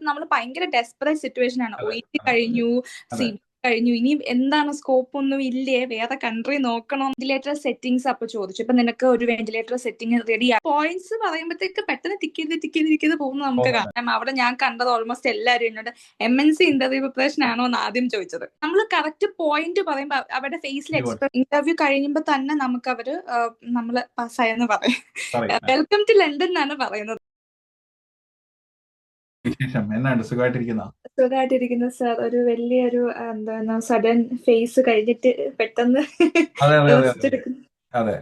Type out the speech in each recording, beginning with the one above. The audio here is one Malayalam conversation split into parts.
സമയത്ത് നമ്മൾ ഭയങ്കര ഡെസ്പറേറ്റ് സിറ്റുവേഷൻ ആണ്. അതെ OET കഴിഞ്ഞു, അതെ കഴിഞ്ഞു, ഇനി എന്താണ് സ്കോപ്പ് ഒന്നും ഇല്ലേ, വേറെ കൺട്രി നോക്കണോ, വെന്റിലേറ്റർ സെറ്റിംഗ്സ് അപ്പൊ ചോദിച്ചു. ഇപ്പൊ നിനക്ക് ഒരു വെന്റിലേറ്റർ സെറ്റിംഗ് റെഡി പോയിന്റ്സ് പറയുമ്പോഴത്തേക്ക് പെട്ടെന്ന് ടിക്ക് ചെയ്ത് പോകുന്നത് നമുക്ക് പോകുന്നത് കാണാം. അവിടെ ഞാൻ കണ്ടത് ഓൾമോസ്റ്റ് എല്ലാവരും എന്നോട് MNC ഇന്റർവ്യൂ പ്രിപ്പറേഷൻ ആണോ എന്ന് ആദ്യം ചോദിച്ചത്. നമ്മൾ കറക്റ്റ് പോയിന്റ് പറയുമ്പോൾ അവരുടെ ഫേസിൽ ഇന്റർവ്യൂ കഴിയുമ്പോൾ തന്നെ നമുക്ക് അവര് നമ്മള് പാസ്സായെന്ന് പറയും. വെൽക്കം ടു ലണ്ടൻ എന്നാണ് പറയുന്നത്. വിശേഷം എന്നാണ്? സുഖമായിട്ടിരിക്കുന്നു സാർ. ഒരു വലിയൊരു എന്താണ് സഡൻ ഫേസ് കഴിഞ്ഞിട്ട് പെട്ടെന്ന് അതെ അതെ അതെ റെസ്റ്റ് എടുക്കുന്നു. അതെ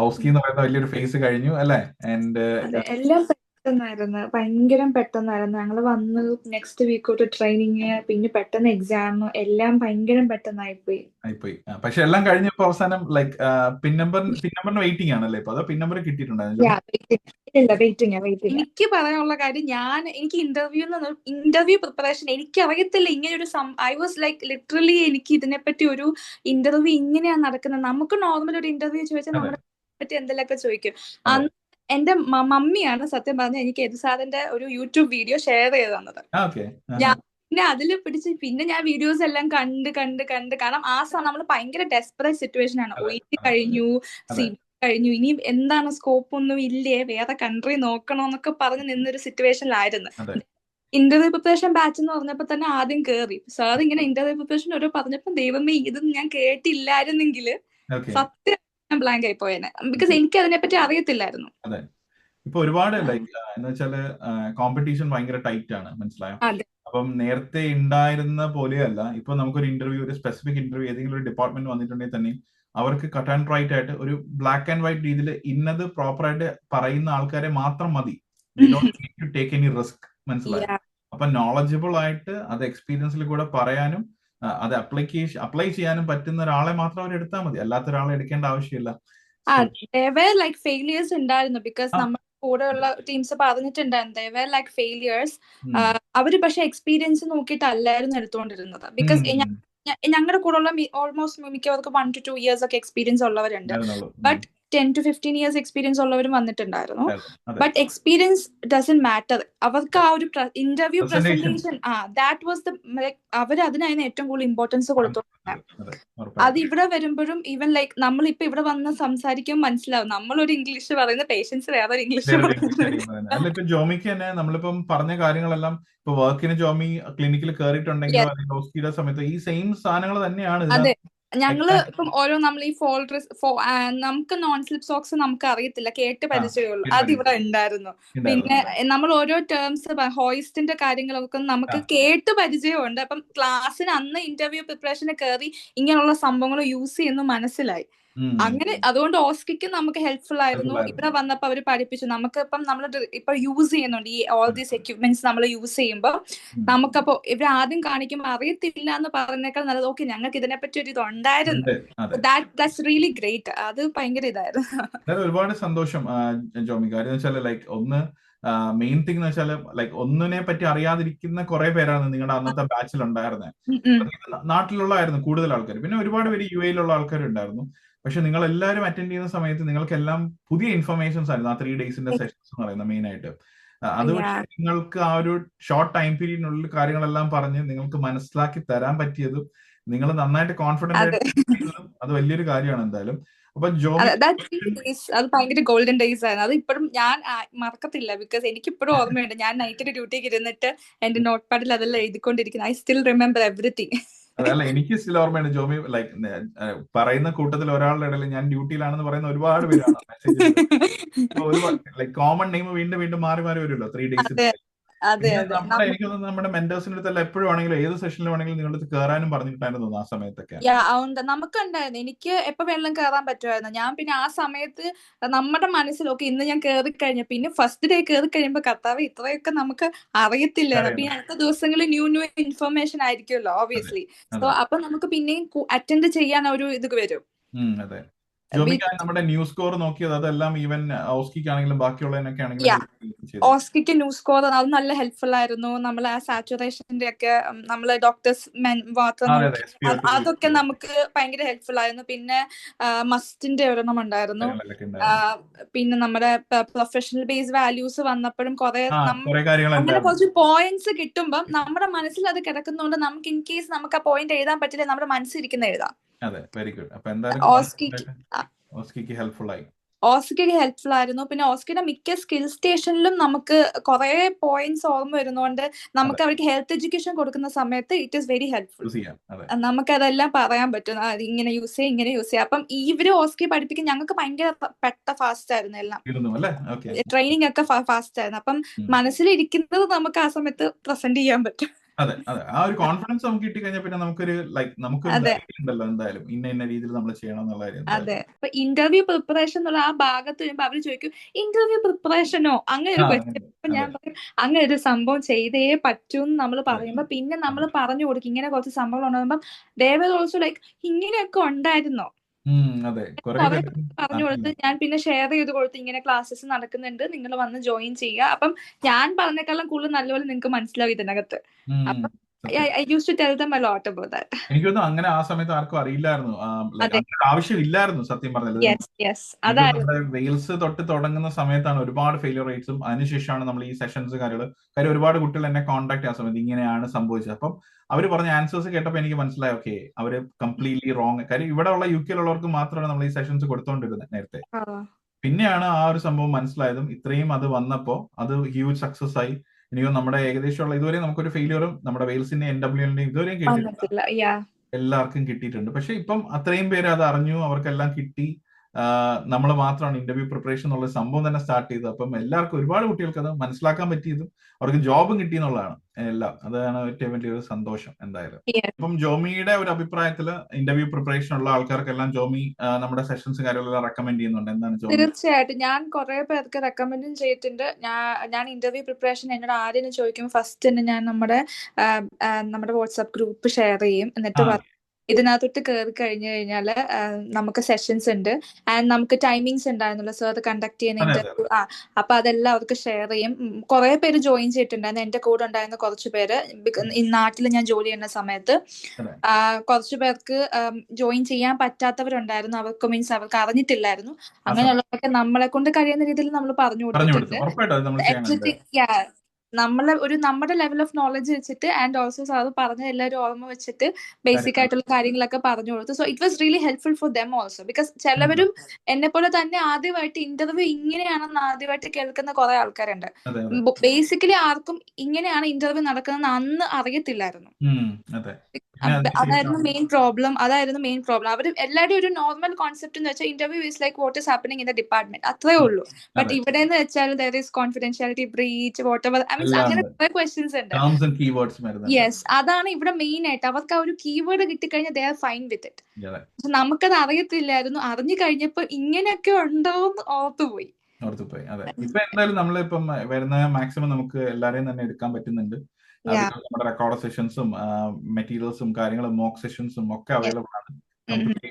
ഓസ്കി എന്ന് പറയുന്ന വലിയൊരു ഫേസ് കഴിഞ്ഞു അല്ലെ? ആൻഡ് അതെ, എല്ലാം പെട്ടെന്നായിരുന്നു, ഭയങ്കര പെട്ടെന്നായിരുന്നു. ഞങ്ങള് വന്ന് നെക്സ്റ്റ് വീക്ക് തൊട്ട് ട്രെയിനിങ്, പിന്നെ പെട്ടെന്ന് എക്സാം, എല്ലാം ഭയങ്കര പെട്ടെന്നായിപ്പോയി. ആയിപ്പോയി. പക്ഷെ എല്ലാം കഴിഞ്ഞപ്പോ അവസാനം ലൈക്ക് പിൻ നമ്പറിന് വെയിറ്റിംഗ് ആണല്ലേ ഇപ്പൊ? അതോ പിൻ നമ്പർ കിട്ടിയിട്ടുണ്ടായിരുന്നു? വെയിറ്റിംഗ്. എനിക്ക് പറയാനുള്ള കാര്യം, എനിക്ക് ഇന്റർവ്യൂ പ്രിപ്പറേഷൻ എനിക്ക് അറിയത്തില്ല. ഇങ്ങനെ ഒരു ഐ വാസ് ലൈക്ക് ലിറ്ററലി എനിക്ക് ഇതിനെപ്പറ്റി ഒരു ഇന്റർവ്യൂ ഇങ്ങനെയാ നടക്കുന്നത്. നമുക്ക് നോർമൽ ഒരു ഇന്റർവ്യൂ ചോദിച്ചാൽ നമ്മളെ പറ്റി എന്തെങ്കിലുമൊക്കെ ചോദിക്കും. അന്ന് എന്റെ മമ്മിയാണ് സത്യം പറഞ്ഞ എനിക്ക് സാറിന്റെ ഒരു യൂട്യൂബ് വീഡിയോ ഷെയർ ചെയ്ത് തന്നത്. ഞാൻ പിന്നെ അതില് പിടിച്ച് പിന്നെ ഞാൻ വീഡിയോസ് എല്ലാം കണ്ട് കാരണം ആ സമയം നമ്മൾ ഭയങ്കര ഡെസ്പറേറ്റ് സിറ്റുവേഷൻ ആണ്. OET കഴിഞ്ഞു, കഴിഞ്ഞു, ഇനി എന്താണ് സ്കോപ്പ് ഒന്നും ഇല്ലേ, വേറെ കൺട്രി നോക്കണോ എന്നൊക്കെ പറഞ്ഞ് നിന്നൊരു സിറ്റുവേഷനിലായിരുന്നു. ഇന്റർവ്യൂ പ്രിപ്പറേഷൻ ബാച്ച് എന്ന് പറഞ്ഞപ്പോ തന്നെ ആദ്യം കേറി സാർ ഇങ്ങനെ ഇന്റർവ്യൂ പ്രിപ്പറേഷൻ ഓരോ പറഞ്ഞപ്പോ ദൈവമേ ഇതൊന്നും ഞാൻ കേട്ടില്ലായിരുന്നെങ്കിൽ സത്യം ബ്ലാങ്ക് ആയി പോയേനെ. ബിക്കോസ് എനിക്ക് അതിനെപ്പറ്റി അറിയത്തില്ലായിരുന്നു. അതെ, ഇപ്പൊ ഒരുപാട് ലൈക്ക് എന്ന് വെച്ചാല് കോമ്പറ്റീഷൻ ഭയങ്കര ടൈറ്റ് ആണ്, മനസ്സിലായോ? അപ്പം നേരത്തെ ഉണ്ടായിരുന്ന പോലെയല്ല. ഇപ്പൊ നമുക്കൊരു ഇന്റർവ്യൂ, ഒരു സ്പെസിഫിക് ഇന്റർവ്യൂ ഏതെങ്കിലും ഒരു ഡിപ്പാർട്ട്മെന്റ് വന്നിട്ടുണ്ടെങ്കിൽ തന്നെ അവർക്ക് കട്ട് ആൻഡ് റൈറ്റ് ആയിട്ട് ഒരു ബ്ലാക്ക് ആൻഡ് വൈറ്റ് രീതിയിൽ ഇന്നത് പ്രോപ്പർ ആയിട്ട് പറയുന്ന ആൾക്കാരെ മാത്രം മതി. They don't need to take any risk, മനസ്സിലായോ? അപ്പൊ നോളജബിൾ ആയിട്ട് അത് എക്സ്പീരിയൻസിൽ കൂടെ പറയാനും അത് അപ്ലൈ ചെയ്യാനും പറ്റുന്ന ഒരാളെ മാത്രം അവർ എടുത്താൽ മതി, അല്ലാത്ത ഒരാളെ എടുക്കേണ്ട ആവശ്യമില്ല. ലൈക്ക് ഫെയിലിയേഴ്സ് ഉണ്ടായിരുന്നു. ബിക്കോസ് നമ്മുടെ കൂടെയുള്ള ടീംസ് പറഞ്ഞിട്ടുണ്ടായിരുന്നു ലൈക്ക് ഫെയിലിയേഴ്സ്. അവര് പക്ഷെ എക്സ്പീരിയൻസ് നോക്കിയിട്ടല്ലായിരുന്നു എടുത്തുകൊണ്ടിരുന്നത്. ബിക്കോസ് ഞങ്ങളുടെ കൂടെയുള്ള ഓൾമോസ്റ്റ് മിക്കവർക്ക് 1 to 2 years ഒക്കെ എക്സ്പീരിയൻസ് ഉള്ളവരുണ്ട്. ബട്ട് 10 to 15 years എക്സ്പീരിയൻസ് ഉള്ളവരും വന്നിട്ടുണ്ടായിരുന്നു. But experience doesn't matter. അവർക്ക് ആ ഒരു ഇന്റർവ്യൂ പ്രസന്റേഷൻ ദാറ്റ് വാസ് അവർ അതിനായിരുന്നു ഏറ്റവും കൂടുതൽ ഇമ്പോർട്ടൻസ് കൊടുത്തോണ്ടിരുന്നത്. അത് ഇവിടെ വരുമ്പോഴും ഈവൻ ലൈക്ക് നമ്മളിപ്പോ ഇവിടെ വന്ന് സംസാരിക്കുമ്പോൾ മനസ്സിലാവും നമ്മളൊരു ഇംഗ്ലീഷ് പറയുന്ന പേഷ്യൻസ് വേറെ ഇംഗ്ലീഷ് അല്ല, ഇപ്പൊ ജോമിക്ക് തന്നെ നമ്മളിപ്പം പറഞ്ഞ കാര്യങ്ങളെല്ലാം ഇപ്പൊ വർക്കിന് ജോമി ക്ലിനിക്കിൽ കയറിയിട്ടുണ്ടെങ്കിലോ അല്ലെങ്കിൽ ഹോസ്പിറ്റൽ സമയത്ത് ഈ സെയിം സാധനങ്ങൾ തന്നെയാണ്. ഞങ്ങള് ഇപ്പം ഓരോ നമ്മൾ ഈ നമുക്ക് നോൺ സ്ലിപ്പ് സോക്സ് നമുക്ക് അറിയത്തില്ല, കേട്ട് പരിചയമുള്ളൂ. അത് ഇവിടെ ഉണ്ടായിരുന്നു. പിന്നെ നമ്മൾ ഓരോ ടേംസ് ഹോയിസ്റ്റിന്റെ കാര്യങ്ങളൊക്കെ നമുക്ക് കേട്ട് പരിചയമുണ്ട്. അപ്പം ക്ലാസ്സിന് അന്ന് ഇന്റർവ്യൂ പ്രിപ്പറേഷന് കയറി ഇങ്ങനെയുള്ള സംഭവങ്ങൾ യൂസ് ചെയ്യുന്നു മനസ്സിലായി. അങ്ങനെ അതുകൊണ്ട് ഓസ്കിക്ക് നമുക്ക് ഹെൽപ്ഫുൾ ആയിരുന്നു. ഇവിടെ വന്നപ്പോ അവര് പഠിപ്പിച്ചു. നമുക്ക് നമ്മൾ ഇപ്പൊ യൂസ് ചെയ്യുന്നുണ്ട് ഈ ഓൾ ദീസ് എക്യുപ്മെന്റ്സ് നമ്മൾ യൂസ് ചെയ്യുമ്പോൾ നമുക്കപ്പോ ഇവർ ആദ്യം കാണിക്കുമ്പോൾ അറിയത്തില്ല എന്ന് പറയുന്നേക്കാൾ നല്ലത് ഓക്കെ ഞങ്ങൾക്ക് ഇതിനെപ്പറ്റി ഒരു ഇതുണ്ടായിരുന്നു. That's really great. അത് ഭയങ്കര ഇതായിരുന്നു. ഒരുപാട് സന്തോഷം ജോമി. കാര്യം വെച്ചാൽ ലൈക്ക് ഒന്ന് മെയിൻ തിങ് എന്ന് വെച്ചാൽ ലൈക്ക് ഒന്നിനെ പറ്റി അറിയാതിരിക്കുന്ന കുറെ പേരാണ് നിങ്ങളുടെ അന്നത്തെ ബാച്ചിൽ ഉണ്ടായിരുന്നത്. നാട്ടിലുള്ളായിരുന്നു കൂടുതൽ ആൾക്കാർ, പിന്നെ ഒരുപാട് പേര് UAE-ലുള്ള ആൾക്കാരുണ്ടായിരുന്നു. പക്ഷെ നിങ്ങൾ എല്ലാവരും അറ്റൻഡ് ചെയ്യുന്ന സമയത്ത് നിങ്ങൾക്കെല്ലാം പുതിയ ഇൻഫർമേഷൻസ് ആയിരുന്നു ആ 3 days-ന്റെ സെഷൻസ് എന്ന് പറയുന്നത് മെയിൻ ആയിട്ട്. അത് പക്ഷേ നിങ്ങൾക്ക് ആ ഒരു ഷോർട്ട് ടൈം പീരീഡിനുള്ളിൽ കാര്യങ്ങളെല്ലാം പറഞ്ഞ് നിങ്ങൾക്ക് മനസ്സിലാക്കി തരാൻ പറ്റിയതും നിങ്ങൾ നന്നായിട്ട് കോൺഫിഡന്റ് ആയിട്ട് അത് വലിയൊരു കാര്യമാണ് എന്തായാലും. അപ്പൊ അത് ഭയങ്കര ഗോൾഡൻ ഡേയ്സ് ആയിരുന്നു. അത് ഇപ്പോഴും ഞാൻ മറക്കത്തില്ല. ബിക്കോസ് എനിക്ക് ഇപ്പോഴും ഓർമ്മയുണ്ട് ഞാൻ നൈറ്റിന്റെ ഡ്യൂട്ടിക്ക് ഇരുന്നിട്ട് എന്റെ നോട്ട് പാഡിൽ അതെല്ലാം എഴുതിക്കൊണ്ടിരിക്കുന്നത്. I still remember everything. അതല്ല, എനിക്ക് സ്റ്റിൽ ഓർമ്മയുണ്ട് ജോമി. ലൈക്ക് പറയുന്ന കൂട്ടത്തിൽ ഒരാളുടെ ഇടയിൽ ഞാൻ ഡ്യൂട്ടിയിലാണെന്ന് പറയുന്ന ഒരുപാട് പേരാണ് മെസ്സേജ്. ഒരുപാട് ലൈക്ക് കോമൺ നെയിം വീണ്ടും വീണ്ടും മാറി മാറി വരുമല്ലോ 3 days. എനിക്ക് തോന്നുന്നു നമ്മുടെ മെന്റേഴ്സിന്റെ അടുത്തെല്ലാം എപ്പോഴും ആണെങ്കിലും ഏത് സെഷനിൽ വേണമെങ്കിലും നിങ്ങളുടെ അടുത്ത് കയറാനും പറഞ്ഞിട്ടായിരുന്നു തോന്നുന്നു ആ സമയത്തൊക്കെ. നമുക്കുണ്ടായിരുന്നു. എനിക്ക് എപ്പോ വെള്ളം കയറാൻ പറ്റുമായിരുന്നു. ഞാൻ പിന്നെ ആ സമയത്ത് നമ്മുടെ മനസ്സിൽ ഓക്കെ ഇന്ന് ഞാൻ കയറി കഴിഞ്ഞു. പിന്നെ ഫസ്റ്റ് ഡേ കയറി കഴിയുമ്പോ കർത്താവ് ഇത്രയൊക്കെ നമുക്ക് അറിയത്തില്ലായിരുന്നു. പിന്നെ അടുത്ത ദിവസങ്ങളിൽ ന്യൂ ഇൻഫർമേഷൻ ആയിരിക്കുമല്ലോ ഓബിയസ്ലി. സോ അപ്പൊ നമുക്ക് പിന്നെയും അറ്റൻഡ് ചെയ്യാൻ ഒരു ഇത് വരും. ജോമിക്ക് നമ്മുടെ ന്യൂസ് സ്കോർ നോക്കിയത് അതെല്ലാം ഈവൻ ഓസ്കിക്കാണെങ്കിലും ബാക്കിയുള്ളതിനൊക്കെ ആണെങ്കിലും യാ help ചെയ്തു. ഓസ്കിക്ക് ന്യൂസ് സ്കോർ അത് നല്ല ഹെൽപ്ഫുൾ ആയിരുന്നു. നമ്മൾ ആ സാച്ചുറേഷന്റെ ഒക്കെ നമ്മൾ ഡോക്ടേഴ്സ് മാത്രം അതെ അതെ നോക്കി SpO2 അതൊക്കെ നമുക്ക് ഭയങ്കര ഹെൽപ്ഫുൾ ആയിരുന്നു. പിന്നെ മസ്റ്റിന്റെ ഒരെണ്ണം ഉണ്ടായിരുന്നു. കാര്യങ്ങളൊക്കെ ഉണ്ടായിരുന്നു. പിന്നെ നമ്മുടെ പ്രൊഫഷണൽ ബേസ് വാല്യൂസ് വന്നപ്പോഴും കുറെ കുറെ കാര്യങ്ങൾ അങ്ങനെ ഉണ്ടായിരുന്നു. കുറച്ച് പോയിന്റ്സ് കിട്ടുമ്പം നമ്മുടെ മനസ്സിൽ അത് കിടക്കുന്നതുകൊണ്ട് നമുക്ക് ഇൻ കേസ് നമുക്ക് ആ പോയിന്റ് എഴുതാൻ പറ്റില്ല നമ്മുടെ മനസ്സിരിക്കുന്ന എഴുതാം. അതെ വെരി ഗുഡ്. അപ്പൊ എന്തായാലും ഓസ്കിക്ക് ഹെൽപ്ഫുൾ ആയി. ഓസ്കിക്ക് ഹെൽപ്ഫുൾ ആയിരുന്നു. പിന്നെ ഓസ്കിയുടെ മിക്ക സ്കിൽ സ്റ്റേഷനിലും നമുക്ക് കുറെ പോയിന്റ്സ് ഓർമ്മ വരുന്നതുകൊണ്ട് നമുക്ക് അവർക്ക് ഹെൽത്ത് എഡ്യൂക്കേഷൻ കൊടുക്കുന്ന സമയത്ത് ഇറ്റ് ഈസ് വെരി ഹെൽപ്ഫുൾ. നമുക്കതെല്ലാം പറയാൻ പറ്റും, ഇങ്ങനെ യൂസ് ചെയ്യാം ഇങ്ങനെ യൂസ് ചെയ്യാം. അപ്പം ഇവര് ഓസ്കി പഠിപ്പിക്കും ഞങ്ങൾക്ക് ഭയങ്കര ഫാസ്റ്റ് ആയിരുന്നു എല്ലാം. ട്രെയിനിങ് ഒക്കെ ഫാസ്റ്റ് ആയിരുന്നു. അപ്പം മനസ്സിലിരിക്കുന്നത് നമുക്ക് ആ സമയത്ത് പ്രസന്റ് ചെയ്യാൻ പറ്റും. അതെ അതെ ആ ഒരു കോൺഫിഡൻസ് നമുക്ക് കിട്ടി കഴിഞ്ഞാൽ പിന്നെ നമുക്കൊരു നമുക്ക് ഉണ്ടല്ലോ എന്തായാലും ഇന്ന രീതിയിൽ നമ്മൾ ചെയ്യണം എന്നുള്ള കാര്യം. അതെ. അപ്പൊ ഇന്റർവ്യൂ പ്രിപ്പറേഷൻ എന്നുള്ള ആ ഭാഗത്ത് വരുമ്പോ അവര് ചോദിക്കും ഇന്റർവ്യൂ പ്രിപ്പറേഷനോ അങ്ങനെ ഒരു ക്വസ്റ്റ്യൻ. അപ്പൊ ഞാൻ പറയും അങ്ങനെ ഒരു സംഭവം ചെയ്തേ പറ്റൂന്ന് നമ്മൾ പറയുമ്പോ പിന്നെ നമ്മൾ പറഞ്ഞു കൊടുക്കും ഇങ്ങനെ കുറച്ച് സംഭവങ്ങൾ ഉണ്ടാകുമ്പോ ദേ വിൽ ഓൾസോ ലൈക്ക് ഇങ്ങനെയൊക്കെ ഉണ്ടായിരുന്നോ പറഞ്ഞു കൊടുത്ത് ഞാൻ പിന്നെ ഷെയർ ചെയ്ത് കൊടുത്ത് ഇങ്ങനെ ക്ലാസ്സസ് നടക്കുന്നുണ്ട് നിങ്ങൾ വന്ന് ജോയിൻ ചെയ്യുക. അപ്പം ഞാൻ പറഞ്ഞേക്കാളും കൂടുതൽ നല്ലപോലെ നിങ്ങൾക്ക് മനസ്സിലാവും ഇതിനകത്ത്. അപ്പം I used to tell them a lot about that. എനിക്കൊന്നും അങ്ങനെ ആ സമയത്ത് ആർക്കും അറിയില്ലായിരുന്നു, ആവശ്യമില്ലായിരുന്നു സത്യം പറഞ്ഞത്. നമ്മുടെ വെയിൽസ് തൊട്ട് തുടങ്ങുന്ന സമയത്താണ് ഒരുപാട് ഫെയിലിയർ റേറ്റ്സും അതിനുശേഷമാണ് നമ്മൾ ഈ സെഷൻസ് കാര്യം ഒരുപാട് കുട്ടികൾ എന്നെ കോൺടാക്ട് ചെയ്യാൻ സമയത്ത് ഇങ്ങനെയാണ് സംഭവിച്ചത്. അപ്പം അവർ പറഞ്ഞ ആൻസേഴ്സ് കേട്ടപ്പോൾ എനിക്ക് മനസ്സിലായി ഓക്കെ അവര് കംപ്ലീറ്റ്ലി റോങ്. കാര്യം ഇവിടെ ഉള്ള UK ഉള്ളവർക്ക് മാത്രമാണ് നമ്മൾ ഈ സെഷൻസ് കൊടുത്തോണ്ടിരുന്നത് നേരത്തെ. പിന്നെയാണ് ആ ഒരു സംഭവം മനസ്സിലായതും ഇത്രയും അത് വന്നപ്പോ അത് ഹ്യൂജ് സക്സസ് ആയി. എനിക്ക് നമ്മുടെ ഏകദേശമുള്ള ഇതുവരെ നമുക്കൊരു ഫെയിലിയറും നമ്മുടെ വെയിൽസിന്റെ NWLന്റെ ഇതുവരെയും കിട്ടിയിട്ടില്ല, എല്ലാവർക്കും കിട്ടിയിട്ടുണ്ട്. പക്ഷെ ഇപ്പം അത്രയും പേര് അത് അറിഞ്ഞു, അവർക്കെല്ലാം കിട്ടി. നമ്മൾ മാത്രമാണ് ഇന്റർവ്യൂ പ്രിപ്പറേഷൻ എന്നുള്ള സംഭവം തന്നെ സ്റ്റാർട്ട് ചെയ്തത്. അപ്പം എല്ലാവർക്കും ഒരുപാട് കുട്ടികൾക്ക് അത് മനസ്സിലാക്കാൻ പറ്റിയതും അവർക്ക് ജോബും കിട്ടിയെന്നുള്ളതാണ് എല്ലാം. അതാണ് ഏറ്റവും വലിയൊരു സന്തോഷം എന്തായാലും. അപ്പം ജോമിയുടെ ഒരു അഭിപ്രായത്തില് ഇന്റർവ്യൂ പ്രിപ്പറേഷൻ ഉള്ള ആൾക്കാർക്കെല്ലാം ജോമി നമ്മുടെ സെഷൻസ് കാര്യങ്ങളെല്ലാം റെക്കമെൻഡ് ചെയ്യുന്നുണ്ട്. എന്താണ് ജോമി? തീർച്ചയായിട്ടും ഞാൻ കുറെ പേർക്ക് റെക്കമെൻഡും ചെയ്തിട്ടുണ്ട്. ഞാൻ ഇന്റർവ്യൂ പ്രിപ്പറേഷൻ എന്നോട് ആരെയും ചോദിക്കുമ്പോൾ ഫസ്റ്റ് തന്നെ ഞാൻ നമ്മുടെ വാട്സ്ആപ്പ് ഗ്രൂപ്പ് ഷെയർ ചെയ്യും. എന്നിട്ട് ഇതിനകത്തോട്ട് കയറി കഴിഞ്ഞു കഴിഞ്ഞാല് നമുക്ക് സെഷൻസ് ഉണ്ട് ആൻഡ് നമുക്ക് ടൈമിങ്സ് ഉണ്ടായിരുന്നല്ലോ സാർ കണ്ടക്ട് ചെയ്യുന്ന ഇന്റർവ്യൂ. അപ്പൊ അതെല്ലാം അവർക്ക് ഷെയർ ചെയ്യും. കുറെ പേര് ജോയിൻ ചെയ്തിട്ടുണ്ടായിരുന്നു. എന്റെ കൂടെ ഉണ്ടായിരുന്ന കുറച്ച് പേര് ഈ നാട്ടിൽ ഞാൻ ജോലി ചെയ്യുന്ന സമയത്ത് കുറച്ചു പേർക്ക് ജോയിൻ ചെയ്യാൻ പറ്റാത്തവരുണ്ടായിരുന്നു. അവർക്ക് മീൻസ് അവർക്ക് അറിഞ്ഞിട്ടില്ലായിരുന്നു. അങ്ങനെയുള്ളവർക്ക് നമ്മളെ കൊണ്ട് കഴിയുന്ന രീതിയിൽ നമ്മൾ പറഞ്ഞു കൊടുത്തിട്ടുണ്ട്. നമ്മുടെ ലെവൽ ഓഫ് നോളജ് വെച്ചിട്ട് ആൻഡ് ഓൾസോ സാർ പറഞ്ഞ എല്ലാവരും ഓർമ്മ വെച്ചിട്ട് ബേസിക് ആയിട്ടുള്ള കാര്യങ്ങളൊക്കെ പറഞ്ഞു കൊടുത്തു. So it was really helpful for them also. Because ചിലവരും എന്നെ പോലെ തന്നെ ആദ്യമായിട്ട് ഇന്റർവ്യൂ ഇങ്ങനെയാണെന്ന് ആദ്യമായിട്ട് കേൾക്കുന്ന കുറെ ആൾക്കാരുണ്ട്. ബേസിക്കലി ആർക്കും ഇങ്ങനെയാണ് ഇന്റർവ്യൂ നടക്കുന്നത് അന്ന് അറിയത്തില്ലായിരുന്നു. അതായിരുന്നു മെയിൻ പ്രോബ്ലം. അവർ എല്ലാവരും ഒരു നോർമൽ കോൺസെപ്റ്റ് എന്ന് വെച്ചാൽ interview is like what is happening in the department അത്രേ ഉള്ളൂ. ബട്ട് ഇവിടെ എന്ന് വെച്ചാൽ there is confidentiality breach whatever അങ്ങനെ കുറെ ക്വസ്റ്റ്യൻസ് ഉണ്ട്. യെസ്, അതാണ് ഇവിടെ മെയിൻ ആയിട്ട്. അവർക്ക് ആ ഒരു കീവേഡ് കിട്ടിക്കഴിഞ്ഞാൽ they are fine with it. നമുക്കത് അറിയത്തില്ലായിരുന്നു. അറിഞ്ഞു കഴിഞ്ഞപ്പോ ഇങ്ങനെയൊക്കെ ഉണ്ടോന്ന് ഓർത്തുപോയി. അതെ ഇപ്പൊ എന്തായാലും നമ്മളിപ്പം വരുന്ന മാക്സിമം നമുക്ക് എല്ലാരെയും തന്നെ എടുക്കാൻ പറ്റുന്നുണ്ട്. നമ്മുടെ റെക്കോർഡ് സെഷൻസും മെറ്റീരിയൽസും കാര്യങ്ങളും മോക്ക് സെഷൻസും ഒക്കെ അവൈലബിൾ ആണ്.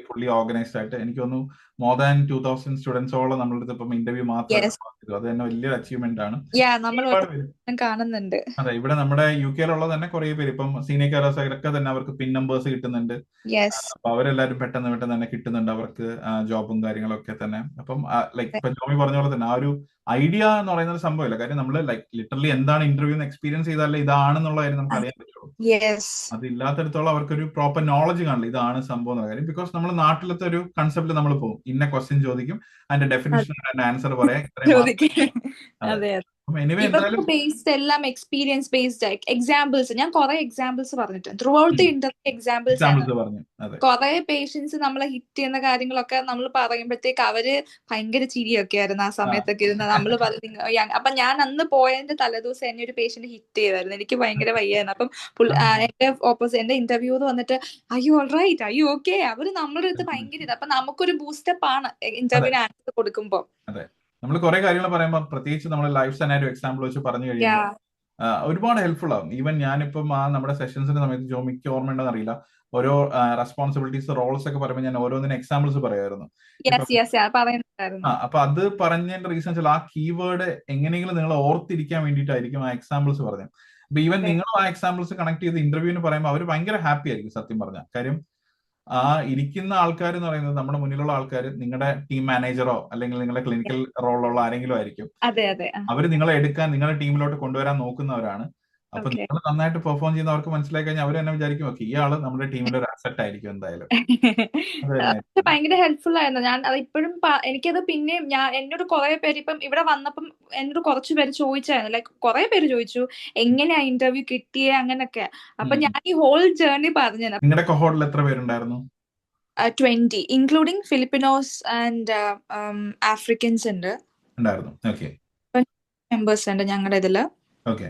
ഫുള്ളി ഓർഗനൈസ്ഡ് ആയിട്ട് എനിക്ക് തോന്നുന്നു മോർ ദാൻ 2000 സ്റ്റുഡൻസോളം നമ്മളിത് ഇപ്പം ഇന്റർവ്യൂ മാത്രം അത് തന്നെ വലിയൊരു അച്ചീവ്മെന്റ് ആണ്. കാണുന്നുണ്ട്. അതെ ഇവിടെ നമ്മുടെ UK തന്നെ കുറെ പേര് ഇപ്പം സീനിയർ കെയറേഴ്സൊക്കെ തന്നെ അവർക്ക് പിൻ നമ്പേഴ്സ് കിട്ടുന്നുണ്ട്. അപ്പൊ അവരെല്ലാരും പെട്ടെന്ന് തന്നെ കിട്ടുന്നുണ്ട് അവർക്ക് ജോബും കാര്യങ്ങളൊക്കെ തന്നെ. അപ്പം ലൈക്ക് ഇപ്പൊ ജോമി പറഞ്ഞ പോലെ തന്നെ ആ ഒരു ഐഡിയ എന്ന് പറയുന്ന ഒരു സംഭവമില്ല. കാര്യം നമ്മൾ ലൈക്ക് ലിറ്ററലി എന്താണ് ഇന്റർവ്യൂ എക്സ്പീരിയൻസ് ചെയ്താലേ ഇതാണെന്നുള്ള കാര്യം നമുക്ക് അറിയാൻ പറ്റുള്ളൂ. അതില്ലാത്തടത്തോളം അവർക്കൊരു പ്രോപ്പർ നോളജ് കാണില്ല ഇതാണ് സംഭവം എന്ന കാര്യം. ബിക്കോസ് നമ്മൾ നാട്ടിലത്തെ ഒരു കൺസെപ്റ്റ് നമ്മൾ പോകും, ഇന്ന ക്വസ്റ്റ്യൻ ചോദിക്കും, അതിന്റെ ഡെഫിനിഷൻ അതിന്റെ ആൻസർ പറയാം. എല്ലാം എക്സ്പീരിയൻസ് ബേസ്ഡ് എക്സാമ്പിൾസ്. ഞാൻ കുറെ എക്സാമ്പിൾസ് പറഞ്ഞിട്ടുണ്ട് through out the interview. Examples കുറെ പേഷ്യൻസ് നമ്മളെ ഹിറ്റ് ചെയ്യുന്ന കാര്യങ്ങളൊക്കെ നമ്മൾ പറയുമ്പോഴത്തേക്ക് അവര് ഭയങ്കര ചിരിയൊക്കെ ആയിരുന്നു ആ സമയത്തൊക്കെ ഇരുന്ന് നമ്മൾ അപ്പൊ ഞാൻ അന്ന് പോയതിന്റെ തലേദിവസം എന്നെ ഒരു പേഷ്യന്റ് ഹിറ്റ് ചെയ്തായിരുന്നു. എനിക്ക് ഭയങ്കര വയ്യായിരുന്നു. അപ്പം എന്റെ ഇന്റർവ്യൂ വന്നിട്ട് അയ്യോ ഓൾറൈറ്റ് അയ്യോ ഓക്കെ അവര് നമ്മുടെ അടുത്ത് ഭയങ്കര അപ്പൊ നമുക്കൊരു ബൂസ്റ്റപ്പ് ആണ് ഇന്റർവ്യൂവിന് ആൻസർ കൊടുക്കുമ്പോ. നമ്മൾ കുറെ കാര്യങ്ങൾ പറയുമ്പോൾ പ്രത്യേകിച്ച് നമ്മൾ ലൈഫ് സെനാരിയോ എക്സാമ്പിൾ വെച്ച് പറഞ്ഞു കഴിയുമ്പോൾ ഒരുപാട് ഹെൽപ്ഫുൾ ആവും. ഈവൻ ഞാനിപ്പം നമ്മുടെ സെഷൻസിന്റെ സമയത്ത് ജോമിക്ക് ഓർമ്മയുണ്ടെന്ന് അറിയില്ല, ഓരോ റെസ്പോൺസിബിലിറ്റീസ് റോൾസ് ഒക്കെ പറയുമ്പോൾ ഞാൻ ഓരോന്നിനും എക്സാമ്പിൾസ് പറയുമായിരുന്നു. ഇപ്പൊ പറയുന്നുണ്ടായിരുന്നു. അപ്പൊ അത് പറഞ്ഞതിന്റെ റീസൺ വെച്ചാൽ ആ കീവേഡ് എങ്ങനെയെങ്കിലും നിങ്ങൾ ഓർത്തിരിക്കാൻ വേണ്ടിയിട്ടായിരിക്കും ആ എക്സാമ്പിൾസ് പറഞ്ഞത്. അപ്പൊ ഈവൻ നിങ്ങളും ആ എക്സാമ്പിൾസ് കണക്ട് ചെയ്ത് ഇന്റർവ്യൂവിന് പറയുമ്പോൾ അവർ ഭയങ്കര ഹാപ്പി ആയിരിക്കും സത്യം പറഞ്ഞാൽ. കാര്യം ആ ഇരിക്കുന്ന ആൾക്കാർ എന്ന് പറയുന്നത് നമ്മുടെ മുന്നിലുള്ള ആൾക്കാർ നിങ്ങളുടെ ടീം മാനേജറോ അല്ലെങ്കിൽ നിങ്ങളുടെ ക്ലിനിക്കൽ റോളിലുള്ള ആരെങ്കിലും ആയിരിക്കും. അവർ നിങ്ങളെ എടുക്കാൻ നിങ്ങളുടെ ടീമിലോട്ട് കൊണ്ടുവരാൻ നോക്കുന്നവരാണ്. അപ്പൊ നിങ്ങൾ നന്നായിട്ട് പെർഫോം ചെയ്യുന്ന അവർക്ക് മനസ്സിലായി കഴിഞ്ഞാൽ അവർ തന്നെ വിചാരിക്കും ഓക്കെ ഈ ആള് നമ്മുടെ ടീമിന്റെ ഒരു അസറ്റ് ആയിരിക്കും എന്തായാലും. ഭയങ്കര ഹെൽപ്ഫുൾ ആയിരുന്നു. ഞാൻ അത് ഇപ്പോഴും എനിക്കത് പിന്നെയും എന്നോട് കുറെ പേര് ഇപ്പം ഇവിടെ വന്നപ്പം എന്നോട് കുറച്ചു പേര് ചോദിച്ചായിരുന്നു, ലൈക്ക് കുറെ പേര് ചോദിച്ചു എങ്ങനെയാ ഇന്റർവ്യൂ കിട്ടിയേ അങ്ങനൊക്കെ. അപ്പൊ ഞാൻ ഈ ഹോൾ ജേർണി പറഞ്ഞു. നിങ്ങളുടെ കൊഹോർട്ടിൽ എത്ര പേരുണ്ടായിരുന്നു? 20 ഇൻക്ലൂഡിങ് ഫിലിപ്പിനോസ് ആൻഡ് ആഫ്രിക്കൻസ് ഉണ്ടായിരുന്നു. ഓക്കെ, മെമ്പേഴ്സ് ഉണ്ട് ഞങ്ങളുടെ ഇതില്. ഓക്കെ.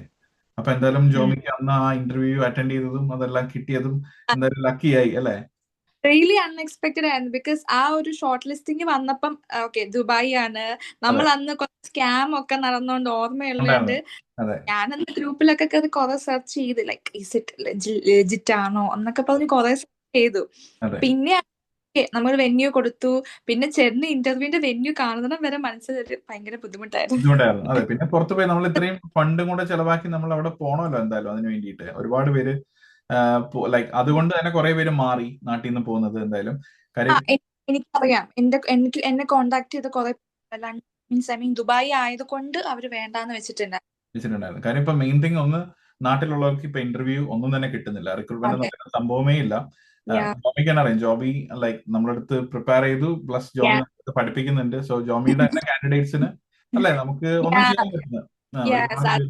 അപ്പൊ എന്തായാലും ജോമിക്ക് അന്ന് ആ ഇന്റർവ്യൂ അറ്റൻഡ് ചെയ്തതും അതെല്ലാം കിട്ടിയതും എന്തായാലും ലക്കിയായി അല്ലേ? റിയലി അൺഎക്സ്പെക്ടഡ് ആയിരുന്നു. ബിക്കോസ് ആ ഒരു ഷോർട്ട് ലിസ്റ്റിംഗ് വന്നപ്പം ഓക്കെ ദുബായ് ആണ്, നമ്മൾ അന്ന് കുറച്ച് സ്കാം ഒക്കെ നടന്നുകൊണ്ട് ഓർമ്മയുള്ളതുകൊണ്ട് ഞാനന്ന് ഗ്രൂപ്പിലൊക്കെ കയറി കുറെ സെർച്ച് ചെയ്ത് ലൈക്ക് ഈസ് ഇറ്റ് ലെജിറ്റ് ആണോ എന്നൊക്കെ പറഞ്ഞ് കുറെ സെർച്ച് ചെയ്തു. പിന്നെ നമ്മൾ വെന്യൂ കൊടുത്തു. പിന്നെ ചെന്ന് ഇന്റർവ്യൂവിന്റെ വെന്യൂ കാണുന്നിടം വരെ മനസ്സിലൊരു ഭയങ്കര ബുദ്ധിമുട്ടായിരുന്നു. അതെ, പിന്നെ പുറത്തു പോയി നമ്മൾ ഇത്രയും ഫണ്ടും കൂടെ ചെലവാക്കി നമ്മൾ അവിടെ പോണമല്ലോ എന്തായാലും അതിന് വേണ്ടിയിട്ട്. ഒരുപാട് പേര് ലൈക്ക് അതുകൊണ്ട് തന്നെ കുറെ പേര് മാറി നാട്ടിൽ നിന്ന് പോകുന്നത് എന്തായാലും. എനിക്കറിയാം, എന്നെ കോണ്ടാക്ട് ചെയ്ത കുറെ മീൻസ് ഐ മീൻ ദുബായ് ആയതുകൊണ്ട് അവര് വേണ്ടാന്ന് വെച്ചിട്ടുണ്ടായിരുന്നു. കാര്യം ഇപ്പൊ മെയിൻ തിങ് ഒന്ന് നാട്ടിലുള്ളവർക്ക് ഇപ്പൊ ഇന്റർവ്യൂ ഒന്നും തന്നെ കിട്ടുന്നില്ല. റിക്രൂട്ട്മെന്റ് എന്ന് പറയുന്ന സംഭവമേ ഇല്ല. ജോമിക്ക് തന്നെ അറിയാം, ജോബി ലൈക്ക് നമ്മളടുത്ത് പ്രിപ്പയർ ചെയ്തു പ്ലസ് ജോമി നമ്മളടുത്ത് പഠിപ്പിക്കുന്നുണ്ട്. സോ ജോമിയുടെ തന്നെ കാൻഡിഡേറ്റ്സിന് അല്ലേ നമുക്ക് ഒന്നും ചെയ്യാൻ പറ്റുന്നത്.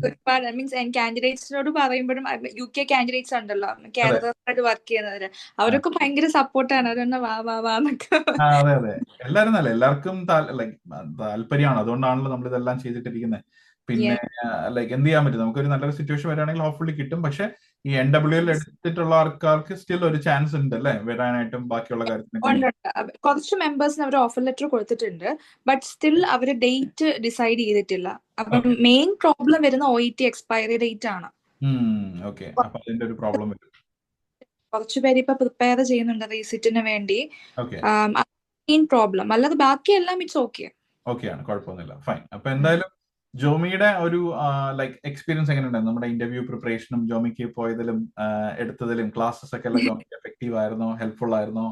ഒരുപാട് മീൻസ് കാൻഡിഡേറ്റ്സിനോട് പറയുമ്പോഴും UK കാൻഡിഡേറ്റ്സ് ഉണ്ടല്ലോ കേരളത്തിൽ വർക്ക് ചെയ്യുന്നവര്, അവരൊക്കെ ഭയങ്കര സപ്പോർട്ടാണ്. അവരൊന്ന് വാന്നൊക്കെ. അതെ അതെ, എല്ലാരും നല്ല എല്ലാവർക്കും ലൈക്ക് താല്പര്യമാണ്. അതുകൊണ്ടാണല്ലോ നമ്മൾ ഇതെല്ലാം ചെയ്തിട്ടിരിക്കുന്നത്. പിന്നെ ലൈക്ക് എന്ത് ചെയ്യാൻ പറ്റും, നമുക്കൊരു നല്ലൊരു സിറ്റുവേഷൻ വരികയാണെങ്കിൽ ഹോപ്പ്ഫുള്ളി കിട്ടും. പക്ഷെ ഈ NWL എടുത്തിട്ടുള്ള ആൾക്കാർക്ക് സ്റ്റിൽ ഒരു ചാൻസ് ഉണ്ട് അല്ലേ വരാനായിട്ടും ബാക്കിയുള്ള കാര്യത്തിന്. കുറച്ച് മെമ്പേഴ്സിന് അവർ ഓഫർ ലെറ്റർ കൊടുത്തിട്ടുണ്ട്, ബട്ട് സ്റ്റിൽ അവര് ഡേറ്റ് ഡിസൈഡ് ചെയ്തിട്ടില്ല. അപ്പം മെയിൻ പ്രോബ്ലം വരുന്ന OET എക്സ്പയറി ഡേറ്റ് ആണ്. അതിന്റെ ഒരു പ്രോബ്ലം വരും. കുറച്ചുപേര് ഇപ്പൊ പ്രിപ്പയർ ചെയ്യുന്നുണ്ട് റീസിറ്റിന് വേണ്ടി. മെയിൻ പ്രോബ്ലം, അല്ലാതെ ബാക്കിയെല്ലാം ഇറ്റ്സ് ഓക്കെയാണ്, കുഴപ്പമൊന്നുമില്ല, ഫൈൻ. അപ്പൊ എന്തായാലും ജോമിയുടെ ഒരു ലൈക്ക് എക്സ്പീരിയൻസ് എങ്ങനെയുണ്ടായിരുന്നു നമ്മുടെ ഇന്റർവ്യൂ പ്രിപ്പറേഷനും ജോമിക്ക് പോയതിലും എടുത്തതിലും ക്ലാസ്സസ് ഒക്കെ ജോമിക്ക് എഫക്റ്റീവ് ആയിരുന്നോ, ഹെൽപ്ഫുൾ ആയിരുന്നോ?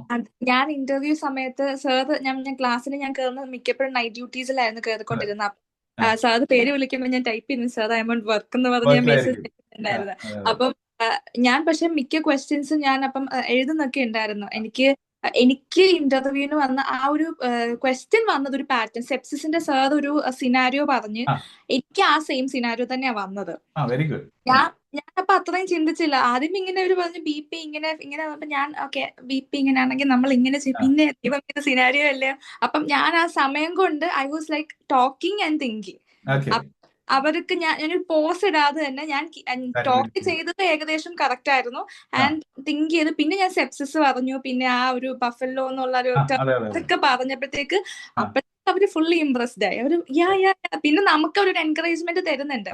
ഞാൻ ഇന്റർവ്യൂ സമയത്ത് ഞാൻ ക്ലാസ്സിൽ ഞാൻ കയറുന്നത് മിക്കപ്പോഴും നൈറ്റ് ഡ്യൂട്ടീസിലായിരുന്നു കയറിക്കൊണ്ടിരുന്നത്. സാർ പേര് വിളിക്കുമ്പോൾ ഞാൻ ടൈപ്പ് ചെയ്യുന്നു sir I M on work എന്ന് പറഞ്ഞ മെസ്സേജ് ഉണ്ടായിരുന്നു. അപ്പം ഞാൻ പക്ഷെ മിക്ക ക്വസ്റ്റ്യൻസും ഞാൻ അപ്പം എഴുതുന്നൊക്കെ ഉണ്ടായിരുന്നു. എനിക്ക് ഇന്റർവ്യൂവിന് വന്ന ആ ഒരു ക്വസ്റ്റ്യൻ വന്നത് ഒരു പാറ്റേൺ, സെപ്സിസിന്റെ സാർ ഒരു സിനാരിയോ പറഞ്ഞ് എനിക്ക് ആ സെയിം സിനാരിയോ തന്നെയാ വന്നത്. ഞാനപ്പൊ അത്രയും ചിന്തിച്ചില്ല. ആദ്യം ഇങ്ങനെ ഒരു പറഞ്ഞു BP ഇങ്ങനെ വന്നപ്പോ ഞാൻ ഓക്കെ BP ഇങ്ങനെ ആണെങ്കിൽ നമ്മൾ ഇങ്ങനെ പിന്നെ ഇവ സിനാരിയോ അല്ലേ. അപ്പം ഞാൻ ആ സമയം കൊണ്ട് I was like talking and thinking. അവർക്ക് ഞാനൊരു പോസ് ഇടാതെ തന്നെ ഞാൻ ടോക്ക് ചെയ്തത് ഏകദേശം കറക്റ്റ് ആയിരുന്നു ആൻഡ് തിങ്ക് ചെയ്ത് പിന്നെ ഞാൻ സെപ്സിസ് പറഞ്ഞു, പിന്നെ ആ ഒരു ബഫല്ലോ എന്നുള്ള ഒരു അതൊക്കെ പറഞ്ഞപ്പോഴത്തേക്ക് അപ്പോഴത്തേക്ക് അവര് ഫുള്ളി ഇംപ്രസ്ഡ് ആയി. അവര് പിന്നെ നമുക്ക് ഒരു എൻകറേജ്മെന്റ് തരുന്നുണ്ട്.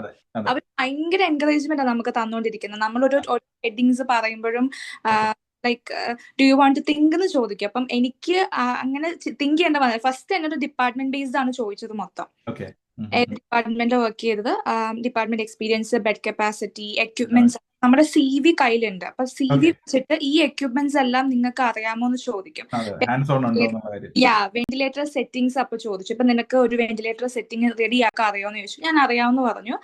അവർ ഭയങ്കര എൻകറേജ്മെന്റ് ആണ് നമുക്ക് തന്നുകൊണ്ടിരിക്കുന്നത്. നമ്മളൊരു ഹെഡിങ്സ് പറയുമ്പോഴും like do you want to think എന്ന് ചോദിക്കും. അപ്പം എനിക്ക് അങ്ങനെ തിങ്ക് ചെയ്യേണ്ട വന്നത് ഫസ്റ്റ് എന്നൊരു ഡിപ്പാർട്ട്മെന്റ് ബേസ്ഡ് ആണ് ചോദിച്ചത് മൊത്തം. ഡിപ്പാർട്ട്മെന്റിൽ വർക്ക് ചെയ്തത്, department experience, bed capacity, equipments, നമ്മുടെ CV കയ്യിലുണ്ട്. അപ്പൊ CV വെച്ചിട്ട് ഈ എക്യുപ്മെന്റ്സ് എല്ലാം നിങ്ങൾക്ക് അറിയാമോ എന്ന് ചോദിക്കും. വെന്റിലേറ്റർ സെറ്റിംഗ്സ് അപ്പൊ ചോദിച്ചു, ഇപ്പൊ നിനക്ക് ഒരു വെന്റിലേറ്റർ സെറ്റിംഗ് റെഡി ആക്കാൻ അറിയാമെന്ന് ചോദിച്ചു. ഞാൻ അറിയാമെന്ന് പറഞ്ഞു.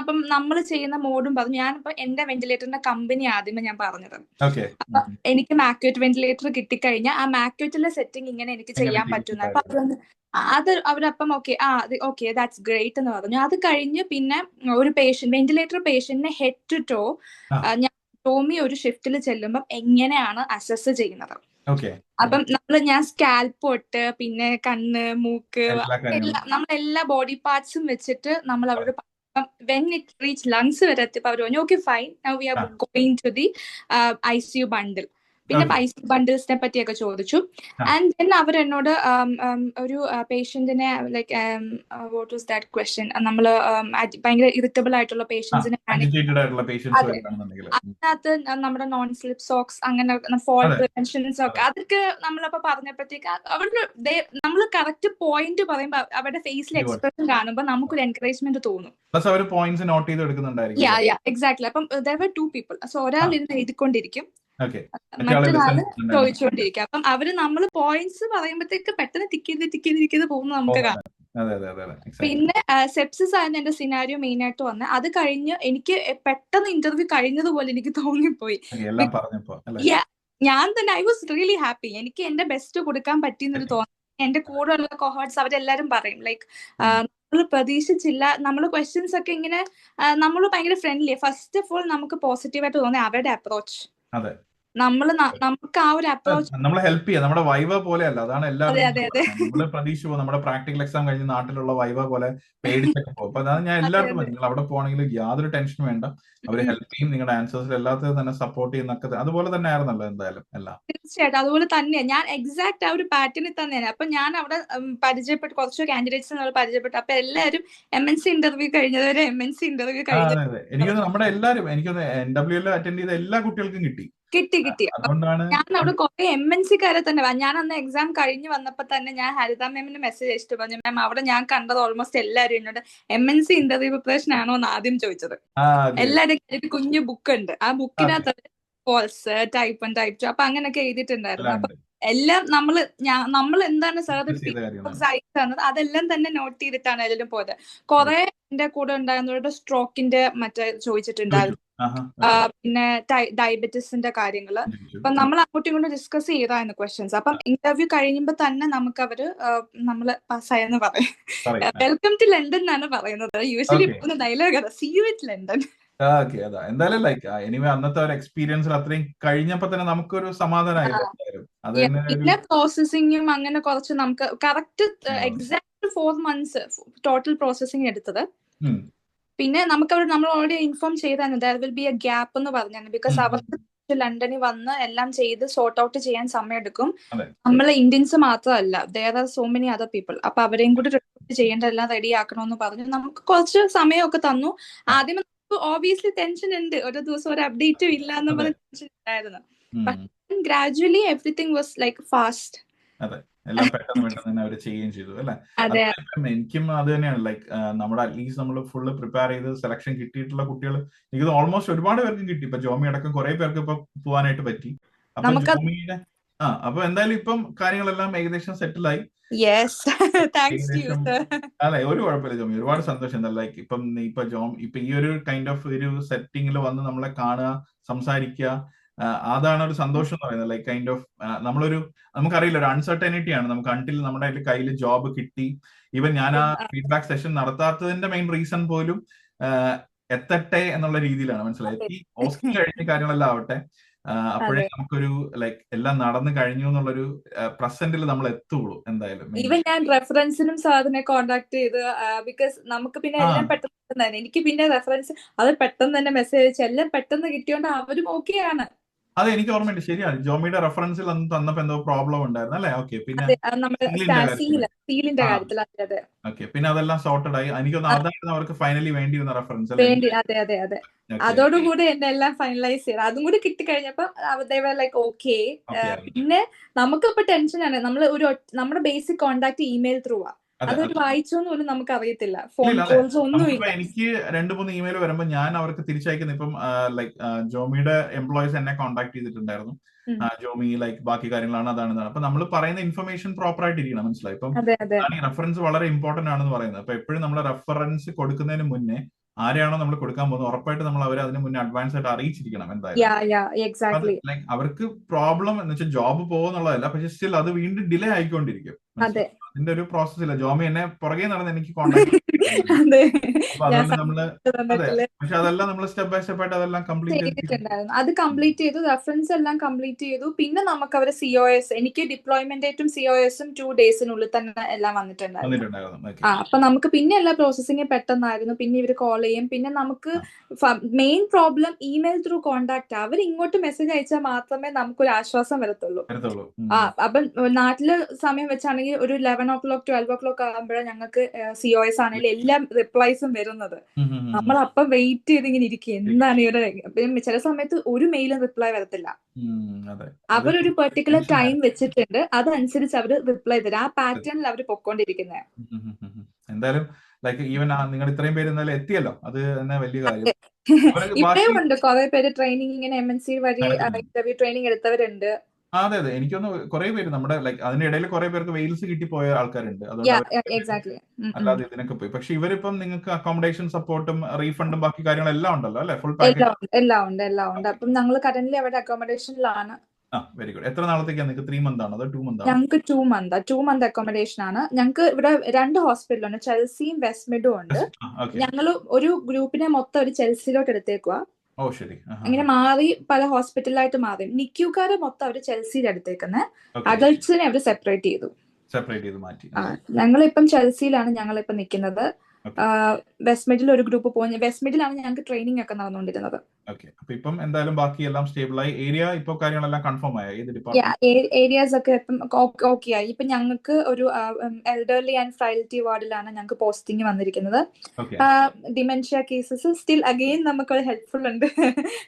അപ്പം നമ്മൾ ചെയ്യുന്ന മോഡും പറഞ്ഞു. ഞാനിപ്പോ എന്റെ വെന്റിലേറ്ററിന്റെ കമ്പനി ആദ്യമേ ഞാൻ പറഞ്ഞത്. അപ്പൊ എനിക്ക് മാക്വേറ്റ് വെന്റിലേറ്റർ കിട്ടിക്കഴിഞ്ഞാൽ ആ മാക്വേറ്റിലെ സെറ്റിംഗ് ഇങ്ങനെ എനിക്ക് ചെയ്യാൻ പറ്റുന്ന. അപ്പൊ അത് അവരപ്പം ഓക്കെ ദാറ്റ്സ് ഗ്രേറ്റ് എന്ന് പറഞ്ഞു. അത് കഴിഞ്ഞ് പിന്നെ ഒരു വെന്റിലേറ്റർ പേഷ്യന്റിനെ ഹെഡ് ടു ടോ ഞാൻ ടോമി ഒരു ഷിഫ്റ്റിൽ ചെല്ലുമ്പോൾ എങ്ങനെയാണ് അസസ് ചെയ്യുന്നത്. അപ്പം ഞാൻ സ്കാൽപ്പ് തൊട്ട് പിന്നെ കണ്ണ്, മൂക്ക്, നമ്മളെല്ലാ ബോഡി പാർട്സും വെച്ചിട്ട് നമ്മൾ അവരുടെ when it reach lungs വരെ എത്തിയപ്പോൾ അവർ പറഞ്ഞു okay fine now we are going to the ICU bundle. പിന്നെ Okay. ഐസി ബണ്ടിൽസിനെ പറ്റിയൊക്കെ ചോദിച്ചു. ആൻഡ് ദെൻ അവർ എന്നോട് ഒരു പേഷ്യന്റിനെ like what was that question, നമ്മൾ ഭയങ്കര ഇറിറ്റബിൾ ആയിട്ടുള്ള പേഷ്യൻസിനെ Agitated ആയിട്ടുള്ള പേഷ്യൻസ് അതെ വരുവാണെന്നുണ്ടെങ്കിൽ അതിനകത്ത് നമ്മുടെ നോൺ സ്ലിപ്പ് സോക്സ് അങ്ങനെ ഫോൾ അതെ പ്രിവെൻഷൻസ് ഒക്കെ അതൊക്കെ നമ്മളപ്പോ പറഞ്ഞപ്പോഴത്തേക്ക് അവരുടെ നമ്മൾ കറക്റ്റ് പോയിന്റ് പറയുമ്പോൾ അവരുടെ ഫേസിൽ എക്സ്പ്രഷൻ കാണുമ്പോൾ നമുക്കൊരു എൻകറേജ്മെന്റ് തോന്നും. പ്ലസ് അവർ പോയിന്റ്സ് നോട്ട് ചെയ്ത് എടുക്കുന്നുണ്ടായിരിക്കും. എക്സാക്ട്ലി. അപ്പം there were 2 people. സോ ഒരാൾ ഇരുന്ന് എഴുതിക്കൊണ്ടിരിക്കും, ഓക്കെ, മറ്റൊരാള് ചോദിച്ചുകൊണ്ടിരിക്കും. അപ്പം അവര് നമ്മൾ പോയിന്റ്സ് പറയുമ്പോഴത്തേക്ക് പെട്ടെന്ന് ടിക്ക് ചെയ്ത് പോകുന്നത് നമുക്ക് കാണാം. അതെ അതെ അതെ exactly. പിന്നെ സെപ്സിസ് ആയിരുന്നു എന്റെ സിനാരിയോ മെയിൻ ആയിട്ട് വന്നത്. അത് കഴിഞ്ഞ് എനിക്ക് പെട്ടെന്ന് ഇന്റർവ്യൂ കഴിഞ്ഞതുപോലെ എനിക്ക് തോന്നിപ്പോയി. എല്ലാം പറഞ്ഞപ്പോ അല്ലേ? ഞാൻ തന്നെ ഐ വാസ് റിയലി ഹാപ്പി. എനിക്ക് എന്റെ ബെസ്റ്റ് കൊടുക്കാൻ പറ്റിയെന്നൊരു തോന്നി. എന്റെ കൂടെ ഉള്ള കോഹോർട്സ് അവരെല്ലാരും പറയും ലൈക്ക് നമ്മൾ പ്രതീക്ഷിച്ചില്ല, നമ്മൾ ക്വസ്റ്റ്യൻസ് ഒക്കെ ഇങ്ങനെ നമ്മൾ ഭയങ്കര ഫ്രണ്ട്ലി. ഫസ്റ്റ് ഓഫ് ഓൾ നമുക്ക് പോസിറ്റീവായിട്ട് തോന്നി അവരുടെ അപ്രോച്ച്. അതെ, നമുക്ക് ആ ഒരു അപ്രോച്ച് നമ്മളെ ഹെൽപ്പ് ചെയ്യാം. നമ്മുടെ വൈവ പോലെ അല്ല, അതാണ് എല്ലാവരും അതെ നമ്മള് പ്രതീക്ഷ പോകും. നമ്മുടെ പ്രാക്ടിക്കൽ എക്സാം കഴിഞ്ഞ് നാട്ടിലുള്ള വൈവ പോലെ പേടിച്ചൊക്കെ പോകും. അപ്പൊ അതാണ് ഞാൻ എല്ലാവർക്കും നിങ്ങൾ അവിടെ പോകണമെങ്കിൽ യാതൊരു ടെൻഷനും വേണ്ട, അവര് ഹെൽപ്പ് ചെയ്യും, നിങ്ങളുടെ ആൻസേഴ്സിൽ എല്ലാത്തിനും തന്നെ സപ്പോർട്ട് ചെയ്യുന്നൊക്കെ അതുപോലെ തന്നെ ആയിരുന്നല്ലോ എന്തായാലും എല്ലാം. തീർച്ചയായിട്ടും അതുപോലെ തന്നെയാണ്. ഞാൻ എക്സാക്ട് ആ ഒരു പാറ്റേണിൽ തന്നെയാണ്. അപ്പൊ ഞാൻ അവിടെ പരിചയപ്പെട്ട് കുറച്ച് കാൻഡിഡേറ്റ്സ് പരിചയപ്പെട്ടു. അപ്പൊ എല്ലാവരും MNC ഇന്റർവ്യൂ കഴിഞ്ഞവരെ MNC ഇന്റർവ്യൂ കഴിഞ്ഞത് എനിക്കൊന്ന് നമ്മുടെ എല്ലാവരും എനിക്കൊന്ന് NWL അറ്റൻഡ് ചെയ്ത എല്ലാ കുട്ടികൾക്കും കിട്ടി. അതുകൊണ്ടാണ് ഞാൻ അവിടെ കുറെ MNC കാരെ തന്നെ ഞാൻ അന്ന് എക്സാം കഴിഞ്ഞ് വന്നപ്പോ തന്നെ ഞാൻ ഹരിത മാമിന് മെസ്സേജ് അയച്ചിട്ട് പറഞ്ഞു, മാം അവിടെ ഞാൻ കണ്ടത് ഓൾമോസ്റ്റ് എല്ലാവരും എന്നോട് MNC ഇന്റർവ്യൂ പ്രിപ്പറേഷൻ ആണോ എന്ന് ആദ്യം ചോദിച്ചത്. എല്ലാവരും ഒരു കുഞ്ഞു ബുക്ക് ഉണ്ട്, ആ ബുക്കിനകത്ത് ഫോൾസ് ടൈപ്പ് 1 ടൈപ്പ് 2 അപ്പൊ അങ്ങനെയൊക്കെ എഴുതിയിട്ടുണ്ടായിരുന്നു. അപ്പൊ എല്ലാം നമ്മൾ എന്താണ് സാർ തന്നത് അതെല്ലാം തന്നെ നോട്ട് ചെയ്തിട്ടാണ് എല്ലാം പോയത്. കുറെ എന്റെ കൂടെ ഉണ്ടായിരുന്നവരുടെ സ്ട്രോക്കിന്റെ മറ്റേ ചോദിച്ചിട്ടുണ്ടായിരുന്നു, പിന്നെ ഡയബറ്റീസിന്റെ കാര്യങ്ങള്. അപ്പൊ നമ്മൾ അങ്ങോട്ടും ഇങ്ങോട്ടും ഡിസ്കസ് ചെയ്തായിരുന്നു ക്വസ്റ്റ്യൻസ്. അപ്പം ഇന്റർവ്യൂ കഴിയുമ്പോ തന്നെ നമുക്ക് അവര് നമ്മള് പാസ്സായെന്ന് പറയും. വെൽക്കം ടു ലണ്ടൻ എന്നാണ് പറയുന്നത്. യൂഷ്വലി പോകുന്ന ഡയലോഗ് അതാ, സീ യു അറ്റ് ലണ്ടൻ. അതാ എന്തായാലും ലൈക്ക് എനിവേ അന്നത്തെ ഒരു എക്സ്പീരിയൻസിൽ അത്രയും കഴിഞ്ഞപ്പോ തന്നെ നമുക്കൊരു സമാധാനമായിരുന്നു. പിന്നെ പ്രോസസ്സിങ്ങും അങ്ങനെ കുറച്ച് നമുക്ക് correct exact 4 months total processing എടുത്തത്. പിന്നെ നമുക്ക് നമ്മൾ ഓൾറെഡി ഇൻഫോം ചെയ്തായിരുന്നു there will be A gap എന്ന് പറഞ്ഞായിരുന്നു. ബിക്കോസ് അവർക്ക് ലണ്ടനിൽ വന്ന് എല്ലാം ചെയ്ത് സോർട്ട് ഔട്ട് ചെയ്യാൻ സമയമെടുക്കും. നമ്മളെ ഇന്ത്യൻസ് മാത്രമല്ല, there are so many other people. അപ്പൊ അവരെയും കൂടി റിക്രൂട്ട് ചെയ്യേണ്ട എല്ലാം റെഡി ആക്കണമെന്ന് പറഞ്ഞു നമുക്ക് കുറച്ച് സമയമൊക്കെ തന്നു. ആദ്യം ഓബിയസ്ലി ടെൻഷൻ ഉണ്ട്, ഒരു ദിവസം ഒരു അപ്ഡേറ്റും ഇല്ല എന്ന് പറഞ്ഞ ടെൻഷൻ ഉണ്ടായിരുന്നു. Gradually everything was like fast. എല്ലാം പെട്ടെന്ന് തന്നെ അവർ ചെയ്യുകയും ചെയ്തു അല്ലെ. എനിക്കും അത് തന്നെയാണ് ലൈക്ക് നമ്മുടെ അറ്റ്ലീസ്റ്റ് നമ്മൾ ഫുള്ള് പ്രിപ്പയർ ചെയ്ത് സെലക്ഷൻ കിട്ടിയിട്ടുള്ള കുട്ടികൾ എനിക്ക് ഓൾമോസ്റ്റ് ഒരുപാട് പേർക്കും കിട്ടി. ഇപ്പൊ ജോമി അടക്കം കുറെ പേർക്ക് ഇപ്പൊ പോവാനായിട്ട് പറ്റി. അപ്പൊ ജോമിയുടെ അപ്പൊ എന്തായാലും ഇപ്പം കാര്യങ്ങളെല്ലാം ഏകദേശം സെറ്റിലായി. അല്ലെ, ഒരു കുഴപ്പമില്ല ജോമി, ഒരുപാട് സന്തോഷം. ലൈക്ക് ഇപ്പം ഇപ്പൊ ഈ ഒരു കൈൻഡ് ഓഫ് ഒരു സെറ്റിംഗിൽ വന്ന് നമ്മളെ കാണുക, സംസാരിക്കുക, അതാണ് ഒരു സന്തോഷം എന്ന് പറയുന്നത്. ലൈക്ക് കൈൻഡ് ഓഫ് നമുക്കറിയില്ല, ഒരു അൺസർട്ടനിറ്റി ആണ് നമുക്ക് അൺടിൽ നമ്മുടെ കയ്യിൽ ജോബ് കിട്ടി. ഈവൻ ഞാൻ ആ ഫീഡ്ബാക്ക് സെഷൻ നടത്താത്തതിന്റെ മെയിൻ റീസൺ പോലും എത്തട്ടെ എന്നുള്ള രീതിയിലാണ്. മനസ്സിലായി, ഈ ഓസ്കിങ് കഴിഞ്ഞ കാര്യങ്ങളെല്ലാം ആവട്ടെ, അപ്പോഴേ നമുക്കൊരു ലൈക്ക് എല്ലാം നടന്നു കഴിഞ്ഞു എന്നുള്ളൊരു പ്രസന്റിൽ നമ്മൾ എത്തുള്ളൂ എന്തായാലും. ഈവൻ ഞാൻ റെഫറൻസിനും സാറിനെ കോൺടാക്ട് ചെയ്ത്, ബിക്കോസ് നമുക്ക് പിന്നെ എല്ലാം പെട്ടെന്ന് തന്നെ എനിക്ക് പിന്നെ റെഫറൻസ് അത് പെട്ടെന്ന് തന്നെ മെസ്സേജ് അയച്ചു, എല്ലാം പെട്ടെന്ന് കിട്ടിയോണ്ട് അവരും ഓക്കെയാണ്. അതെ, എനിക്ക് ഓർമ്മയുണ്ട്, ശരിയാണ്. ജോമിയുടെ റെഫറൻസിൽ അന്ന് തന്നപ്പോ എന്തോ പ്രോബ്ലം ഉണ്ടായിരുന്നു അല്ലേ? ഓക്കെ, പിന്നെ പിന്നെ അതെല്ലാം സോർട്ടഡ് ആയി. എനിക്കൊന്ന് അതായിരുന്നു അവർക്ക് ഫൈനലി വേണ്ടിയിരുന്ന റെഫറൻസ് അല്ലേ? അതോടുകൂടി എന്നെ എല്ലാം ഫൈനലൈസ് ചെയ്ത് അതും കൂടി കിട്ടിക്കഴിഞ്ഞപ്പോ ലൈക്ക് ഓക്കെ. പിന്നെ നമുക്കിപ്പോ ടെൻഷനാണ്, നമ്മുടെ ബേസിക് കോണ്ടാക്ട് ഇമെയിൽ ത്രൂ ആ, അതൊരു വായിച്ചോന്ന് പോലും നമുക്ക് അറിയത്തില്ല, ഫോൺ കോൾസ് ഒന്നുമില്ല. എനിക്ക് 2-3 ഇമെയിൽ വരുമ്പോ ഞാൻ അവർക്ക് തിരിച്ചയക്കുന്ന, ഇപ്പം ലൈക്ക് ജോമിയുടെ എംപ്ലോയീസ് എന്നെ കോൺടാക്ട് ചെയ്തിട്ടുണ്ടായിരുന്നു, ജോമി ലൈക്ക് ബാക്കി കാര്യങ്ങളാണ് അതാണ്. അപ്പൊ നമ്മൾ പറയുന്ന ഇൻഫർമേഷൻ പ്രോപ്പർ ആയിട്ട് ഇരിക്കണം, മനസ്സിലായി. ഇപ്പം റെഫറൻസ് വളരെ ഇമ്പോർട്ടന്റ് ആണെന്ന് പറയുന്നത്. അപ്പൊ എപ്പോഴും നമ്മൾ റെഫറൻസ് കൊടുക്കുന്നതിന് മുന്നേ ആരെയാണോ നമ്മൾ കൊടുക്കാൻ പോകുന്നത് ഉറപ്പായിട്ട് നമ്മൾ അവരെ അതിന് മുന്നേ അഡ്വാൻസ് ആയിട്ട് അറിയിച്ചിരിക്കണം എന്തായാലും. ലൈക്ക് അവർക്ക് പ്രോബ്ലം എന്ന് വെച്ചാൽ ജോബ് പോകുന്നുള്ളതല്ല, പക്ഷെ സ്റ്റിൽ അത് വീണ്ടും ഡിലേ ആയിക്കൊണ്ടിരിക്കും, അതെ അതിന്റെ ഒരു പ്രോസസ് ഇല്ല. ജോമി എന്നെ പുറകെ നടന്ന് എനിക്ക് കോണ്ടാക്ട് അതെ അപ്പൊ ഞാൻ അതുകൊണ്ട് നമ്മള് അതെ, തന്നിട്ടില്ല പക്ഷെ അതെല്ലാം നമ്മൾ സ്റ്റെപ്പ് ബൈ സ്റ്റെപ്പ് ആയിട്ട് അതെല്ലാം കംപ്ലീറ്റ് ചെയ്ത് ചെയ്തിട്ടുണ്ടായിരുന്നു. അത് കംപ്ലീറ്റ് ചെയ്തു, റെഫറൻസ് എല്ലാം കംപ്ലീറ്റ് ചെയ്തു. പിന്നെ നമുക്ക് അവര് COS, എനിക്ക് ഡിപ്ലോയ്മെന്റ് ഡേറ്റും COS-ഉം 2 days-നുള്ളിൽ തന്നെ എല്ലാം വന്നിട്ടുണ്ടായിരുന്നു. വന്നിട്ടുണ്ടായിരുന്നു. അപ്പൊ നമുക്ക് പിന്നെ എല്ലാ പ്രോസസ്സിങ് പെട്ടെന്നായിരുന്നു. പിന്നെ ഇവര് കോൾ ചെയ്യും. പിന്നെ നമുക്ക് main problem email through contact. അവർ ഇങ്ങോട്ട് മെസ്സേജ് അയച്ചാൽ മാത്രമേ നമുക്കൊരു ആശ്വാസം വരത്തുള്ളൂ. അപ്പം നാട്ടില് സമയം വെച്ചാണെങ്കിൽ ഒരു 11 o'clock 12 o'clock ആകുമ്പോഴാണ് ഞങ്ങൾക്ക് COS ആണെങ്കിലും എല്ലാ റിപ്ലൈസും വരുന്നത്. നമ്മൾ അപ്പം വെയിറ്റ് ചെയ്ത് ഇങ്ങനെ ഇരിക്കും, എന്താണ് ഇവരുടെ. ചില സമയത്ത് ഒരു മെയിലും റിപ്ലൈ വരത്തില്ല. അവരൊരു പെർട്ടിക്കുലർ ടൈം വെച്ചിട്ടുണ്ട്, അതനുസരിച്ച് അവർ റിപ്ലൈ തരും. ആ പാറ്റേണിൽ അവർ പൊക്കോണ്ടിരിക്കുന്നത്. എന്തായാലും ലൈക്ക് ഈവൻ നിങ്ങൾ ഇത്രയും പേര് എന്തായാലും എത്തിയല്ലോ, അത് തന്നെ വലിയ കാര്യം. ഇവിടെയും ഉണ്ട് കുറെ പേര് ട്രെയിനിങ് ഇങ്ങനെ MNC വഴി ഇന്റർവ്യൂ ട്രെയിനിങ് എടുത്തവരുണ്ട്. അതെ അതെ, എനിക്കൊന്ന് കുറെ പേര് നമ്മുടെ ലൈക്ക് അതിന്റെ ഇടയിൽ കുറെ പേർക്ക് വെയിൽസ് കിട്ടിപ്പോയ ആൾക്കാരുണ്ട്. അല്ലാതെ ഇതിനൊക്കെ പോയി. പക്ഷെ ഇവരിപ്പം നിങ്ങൾക്ക് അക്കോമഡേഷൻ സപ്പോർട്ടും റീഫണ്ടും ബാക്കി കാര്യങ്ങളെല്ലാം ഉണ്ടല്ലോ അല്ലെ? ഫുൾ പാക്കേജ് എല്ലാം ഉണ്ട്. അപ്പം ഞങ്ങൾ കറന്റ് അവിടെ അക്കോമഡേഷനിലാണ്. Very good. എത്ര നാളത്തേക്കാണ് നിങ്ങൾക്ക്? 3 month ആണോ അതോ 2 month ആണോ? ഞങ്ങൾക്ക് 2 month അക്കോമഡേഷൻ ആണ്. ഞങ്ങൾക്ക് ഇവിടെ 2 ഹോസ്പിറ്റലുണ്ട്, ചെൽസിയും വെസ്റ്റ്മിഡും ഉണ്ട്. ഞങ്ങൾ ഒരു ഗ്രൂപ്പിനെ മൊത്തം ഒരു ചെൽസിയിലോട്ട് എടുത്തേക്കുക. അങ്ങനെ മാറി പല ഹോസ്പിറ്റലായിട്ട് മാറി. നിക്യൂക്കാരെ മൊത്തം അവര് ചെൽസിയിൽ എടുത്തേക്കുന്നത്. അഡൾട്ട്സിനെ അവര് സെപ്പറേറ്റ് ചെയ്തു മാറ്റി. ഞങ്ങളിപ്പം ചെൽസിയിലാണ് ഞങ്ങളിപ്പം നിൽക്കുന്നത്. വെസ്റ്റ്മിഡിൽ ഒരു ഗ്രൂപ്പ് പോകുന്നു. വെസ്റ്റ്മിഡിലാണ് ഞങ്ങൾക്ക് ട്രെയിനിങ് ഒക്കെ നടന്നുകൊണ്ടിരുന്നത്. ഇപ്പം എന്തായാലും ബാക്കി എല്ലാം സ്റ്റേബിളായി. ഏരിയ ഇപ്പൊ കാര്യങ്ങളെല്ലാം കൺഫേം ആയി. ഏരിയാസ് ഒക്കെ ഇപ്പം ഓക്കെ ആയി. ഇപ്പൊ ഞങ്ങൾക്ക് ഒരു എൽഡർലി ആൻഡ് ഫ്രൈലിറ്റി വാർഡിലാണ് ഞങ്ങൾക്ക് പോസ്റ്റിംഗ് വന്നിരിക്കുന്നത്. ഡിമെൻഷ്യ കേസസ് സ്റ്റിൽ അഗെയിൻ നമുക്ക് ഹെൽപ്ഫുൾ ഉണ്ട്.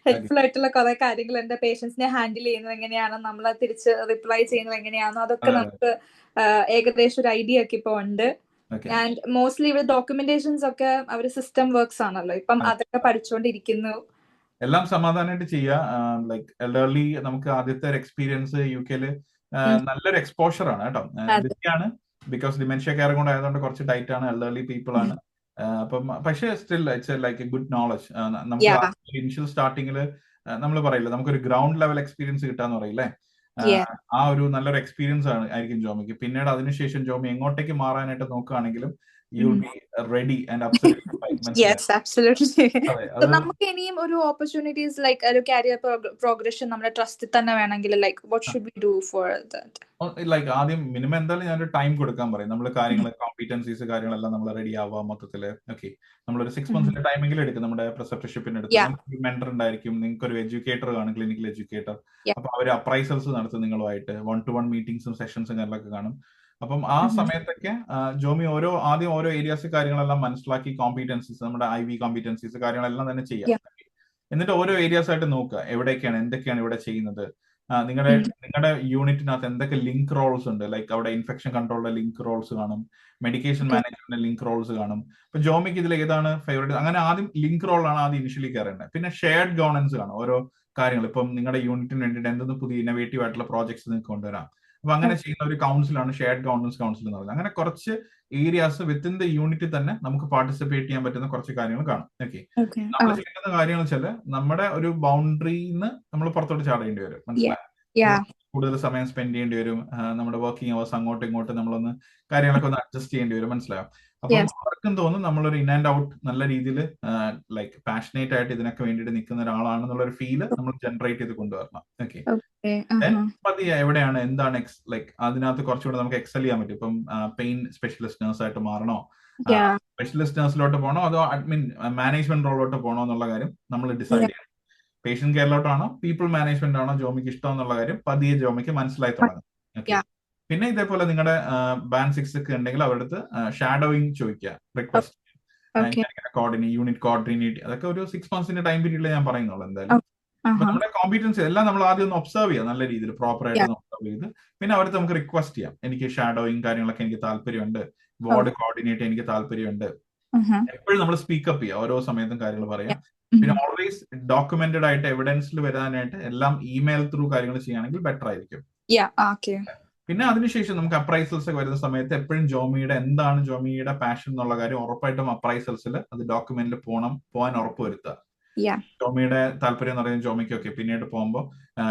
ഹെൽപ്ഫുൾ ആയിട്ടുള്ള കുറെ കാര്യങ്ങളുണ്ട്. പേഷ്യൻസിനെ ഹാൻഡിൽ ചെയ്യുന്നത് എങ്ങനെയാണ്, നമ്മൾ തിരിച്ച് റിപ്ലൈ ചെയ്യുന്നത് എങ്ങനെയാണോ, അതൊക്കെ നമുക്ക് ഏകദേശം ഒരു ഐഡിയ ഒക്കെ ഇപ്പൊ ഉണ്ട്. ആൻഡ് മോസ്റ്റ്ലി ഇവിടെ ഡോക്യുമെന്റേഷൻസ് ഒക്കെ അവർ സിസ്റ്റം വർക്ക്സ് ആണല്ലോ, ഇപ്പം അതൊക്കെ പഠിച്ചുകൊണ്ടിരിക്കുന്നു. എല്ലാം സമാധാനമായിട്ട് ചെയ്യാം. ലൈക്ക് എൽഡർലി നമുക്ക് ആദ്യത്തെ ഒരു എക്സ്പീരിയൻസ് UK-ല് നല്ലൊരു എക്സ്പോഷർ ആണ് കേട്ടോ. ആണ് ബിക്കോസ് ഡിമെൻഷ്യ കെയർ കൊണ്ട് ആയതുകൊണ്ട് കുറച്ച് ടൈറ്റ് ആണ്, എൽഡർലി പീപ്പിൾ ആണ്. അപ്പം പക്ഷേ still it's like A good knowledge. നമുക്ക് ഇനിഷ്യൽ സ്റ്റാർട്ടിങ്ങില് നമ്മൾ പറയില്ല, നമുക്കൊരു ഗ്രൗണ്ട് ലെവൽ എക്സ്പീരിയൻസ് കിട്ടാന്ന് പറയില്ലേ, ആ ഒരു നല്ലൊരു എക്സ്പീരിയൻസ് ആയിരിക്കും ജോമിക്ക്. പിന്നീട് അതിനുശേഷം ജോമി എങ്ങോട്ടേക്ക് മാറാനായിട്ട് നോക്കുകയാണെങ്കിലും you will be ready and absolutely fine. Yes, absolutely. So നമുക്ക് ഇനിയും ഒരു ഓപ്പർച്യൂണിറ്റീസ് ലൈക്ക് ഒരു കരിയർ പ്രോഗ്രഷൻ നമ്മുടെ ട്രസ്റ്റിൽ തന്നെ വേണമെങ്കിൽ like what should we do for that? Like ആദ്യം മിനിമം എന്തായാലും ഞാനൊരു ടൈം കൊടുക്കാൻ പറയും. നമ്മൾ കാര്യങ്ങൾ കോമ്പീറ്റൻസീസ് കാര്യങ്ങളെല്ലാം നമ്മൾ റെഡി ആവുക മൊത്തത്തില്. ഓക്കെ, നമ്മളൊരു 6 months ടൈമെങ്കിലും എടുക്കും. നമ്മുടെ പ്രിസപ്റ്റർഷിപ്പിന് എടുത്ത് മെന്റർ ഉണ്ടായിരിക്കും, നിങ്ങൾക്ക് ഒരു എഡ്യൂക്കേറ്റർ കാണും, ക്ലിനിക്കൽ എഡ്യൂക്കേറ്റർ. അപ്പൊ അവർ അപ്രൈസൽസ് നടത്തും നിങ്ങളുമായിട്ട്, 1-to-1 മീറ്റിംഗ്സും സെഷൻസും കാര്യങ്ങളൊക്കെ കാണും. അപ്പം ആ സമയത്തൊക്കെ ജോമി ആദ്യം ഓരോ ഏരിയാസ് കാര്യങ്ങളെല്ലാം മനസ്സിലാക്കി, കോമ്പീറ്റൻസീസ് നമ്മുടെ IV കോമ്പീറ്റൻസീസ് കാര്യങ്ങളെല്ലാം തന്നെ ചെയ്യാം. എന്നിട്ട് ഓരോ ഏരിയാസ് ആയിട്ട് നോക്കുക, എവിടെയൊക്കെയാണ് എന്തൊക്കെയാണ് ഇവിടെ ചെയ്യുന്നത്. നിങ്ങളുടെ യൂണിറ്റിനകത്ത് എന്തൊക്കെ ലിങ്ക് റോൾസ് ഉണ്ട്. ലൈക്ക് അവിടെ ഇൻഫെക്ഷൻ കൺട്രോളിന്റെ ലിങ്ക് റോൾസ് കാണും, മെഡിക്കേഷൻ മാനേജ്മെന്റിന്റെ ലിങ്ക് റോൾസ് കാണും. ഇപ്പൊ ജോമിക്ക് ഇതിൽ ഏതാണ് ഫേവറേറ്റ്, അങ്ങനെ ആദ്യം ലിങ്ക് റോളാണ് ആദ്യം ഇനിഷ്യലി കയറേണ്ടത്. പിന്നെ ഷെയർഡ് ഗവേണൻസ് കാണും. ഓരോ കാര്യങ്ങൾ ഇപ്പം നിങ്ങളുടെ യൂണിറ്റിന് വേണ്ടിയിട്ട് എന്തെങ്കിലും പുതിയ ഇന്നോവേറ്റീവ് ആയിട്ടുള്ള പ്രോജക്ട്സ് നിങ്ങൾക്ക് കൊണ്ടുവരാം. അപ്പൊ അങ്ങനെ ചെയ്യുന്ന ഒരു കൗൺസിലാണ് ഷെയർഡ് ഗവേണൻസ് കൗൺസിൽ എന്ന് പറയുന്നത്. അങ്ങനെ കുറച്ച് ഏരിയാസ് വിത്തിൻ ദ യൂണിറ്റ് തന്നെ നമുക്ക് പാർട്ടിസിപ്പേറ്റ് ചെയ്യാൻ പറ്റുന്ന കുറച്ച് കാര്യങ്ങൾ കാണും. ഓക്കെ, നമ്മൾ ചെയ്യുന്ന കാര്യങ്ങൾ വെച്ചാൽ നമ്മുടെ ഒരു ബൗണ്ടറിന്ന് നമ്മൾ പുറത്തോട്ട് ചാടേണ്ടി വരും. മനസ്സിലായി? കൂടുതൽ സമയം സ്പെൻഡ് ചെയ്യേണ്ടി വരും. നമ്മുടെ വർക്കിംഗ് അവേഴ്സ് അങ്ങോട്ടും ഇങ്ങോട്ടും നമ്മളൊന്ന് കാര്യങ്ങളൊക്കെ ഒന്ന് അഡ്ജസ്റ്റ് ചെയ്യേണ്ടി വരും. മനസ്സിലാവും? അപ്പം അവർക്കും തോന്നും നമ്മളൊരു ഇൻ ആൻഡ് ഔട്ട് നല്ല രീതിയിൽ ലൈക്ക് പാഷനേറ്റ് ആയിട്ട് ഇതിനൊക്കെ വേണ്ടിയിട്ട് നിൽക്കുന്ന ഒരാളാണെന്നുള്ള ഒരു ഫീല് നമ്മൾ ജനറേറ്റ് ചെയ്ത് കൊണ്ടുവരണം. ഓക്കെ, പതിയെ എവിടെയാണ് എന്താണ് ലൈക്ക് അതിനകത്ത് കുറച്ചുകൂടെ നമുക്ക് എക്സൽ ചെയ്യാൻ പറ്റും. ഇപ്പം പെയിൻ സ്പെഷ്യലിസ്റ്റ് നഴ്സ് ആയിട്ട് മാറണോ, സ്പെഷ്യലിസ്റ്റ് നഴ്സിലോട്ട് പോകണോ, അതോ അഡ്മിൻ മാനേജ്മെന്റ് റോളിലോട്ട് പോകണോ എന്നുള്ള കാര്യം നമ്മൾ ഡിസൈഡ് ചെയ്യണം. പേഷ്യന്റ് കെയറിലോട്ടാണോ പീപ്പിൾ മാനേജ്മെന്റ് ആണോ ജോമിക്ക് ഇഷ്ടം എന്നുള്ള കാര്യം പതിയെ ജോമിക്ക് മനസ്സിലായി തുടങ്ങും. പിന്നെ ഇതേപോലെ നിങ്ങളുടെ ബാൻഡ് 6 ഒക്കെ ഉണ്ടെങ്കിൽ അവരുടെ അടുത്ത് ഷാഡോയിങ് ചോദിക്കുക, റിക്വസ്റ്റ് യൂണിറ്റ് കോർഡിനേറ്റ്. അതൊക്കെ ഒരു 6 months ടൈം പീരീഡിൽ ഞാൻ പറയുന്നുള്ളൂ. എന്തായാലും നമ്മുടെ കോമ്പീറ്റൻസി എല്ലാം നമ്മൾ ആദ്യം ഒന്ന് ഒബ്സർവ് ചെയ്യാം, നല്ല രീതിയിൽ പ്രോപ്പർ ആയിട്ട് ഒന്ന് ഒബ്സർവ് ചെയ്ത് പിന്നെ അവർക്ക് നമുക്ക് റിക്വസ്റ്റ് ചെയ്യാം, എനിക്ക് ഷാഡോയിങ് കാര്യങ്ങളൊക്കെ എനിക്ക് താല്പര്യമുണ്ട്, വാർഡ് കോർഡിനേറ്റ് എനിക്ക് താല്പര്യമുണ്ട്. എപ്പോഴും നമ്മൾ സ്പീക്കപ്പ് ചെയ്യാം, ഓരോ സമയത്തും കാര്യങ്ങൾ പറയാം. പിന്നെ ഓൾവേസ് ഡോക്യുമെന്റഡ് ആയിട്ട് എവിഡൻസിൽ വരാനായിട്ട് എല്ലാം ഇമെയിൽ ത്രൂ കാര്യങ്ങൾ ചെയ്യുകയാണെങ്കിൽ ബെറ്റർ ആയിരിക്കും. പിന്നെ അതിനുശേഷം നമുക്ക് അപ്രൈസൽസ് ഒക്കെ വരുന്ന സമയത്ത് എപ്പോഴും എന്താണ് ജോമിയുടെ പാഷൻ എന്നുള്ള കാര്യം ഉറപ്പായിട്ടും അപ്രൈസൽസിൽ അത് ഡോക്യുമെന്റിൽ പോകാൻ ഉറപ്പ് വരുത്തുക. Yeah. ജോമിയുടെ താല്പര്യം എന്ന് പറയുന്നത് ജോമിക്കൊക്കെ പിന്നീട് പോകുമ്പോൾ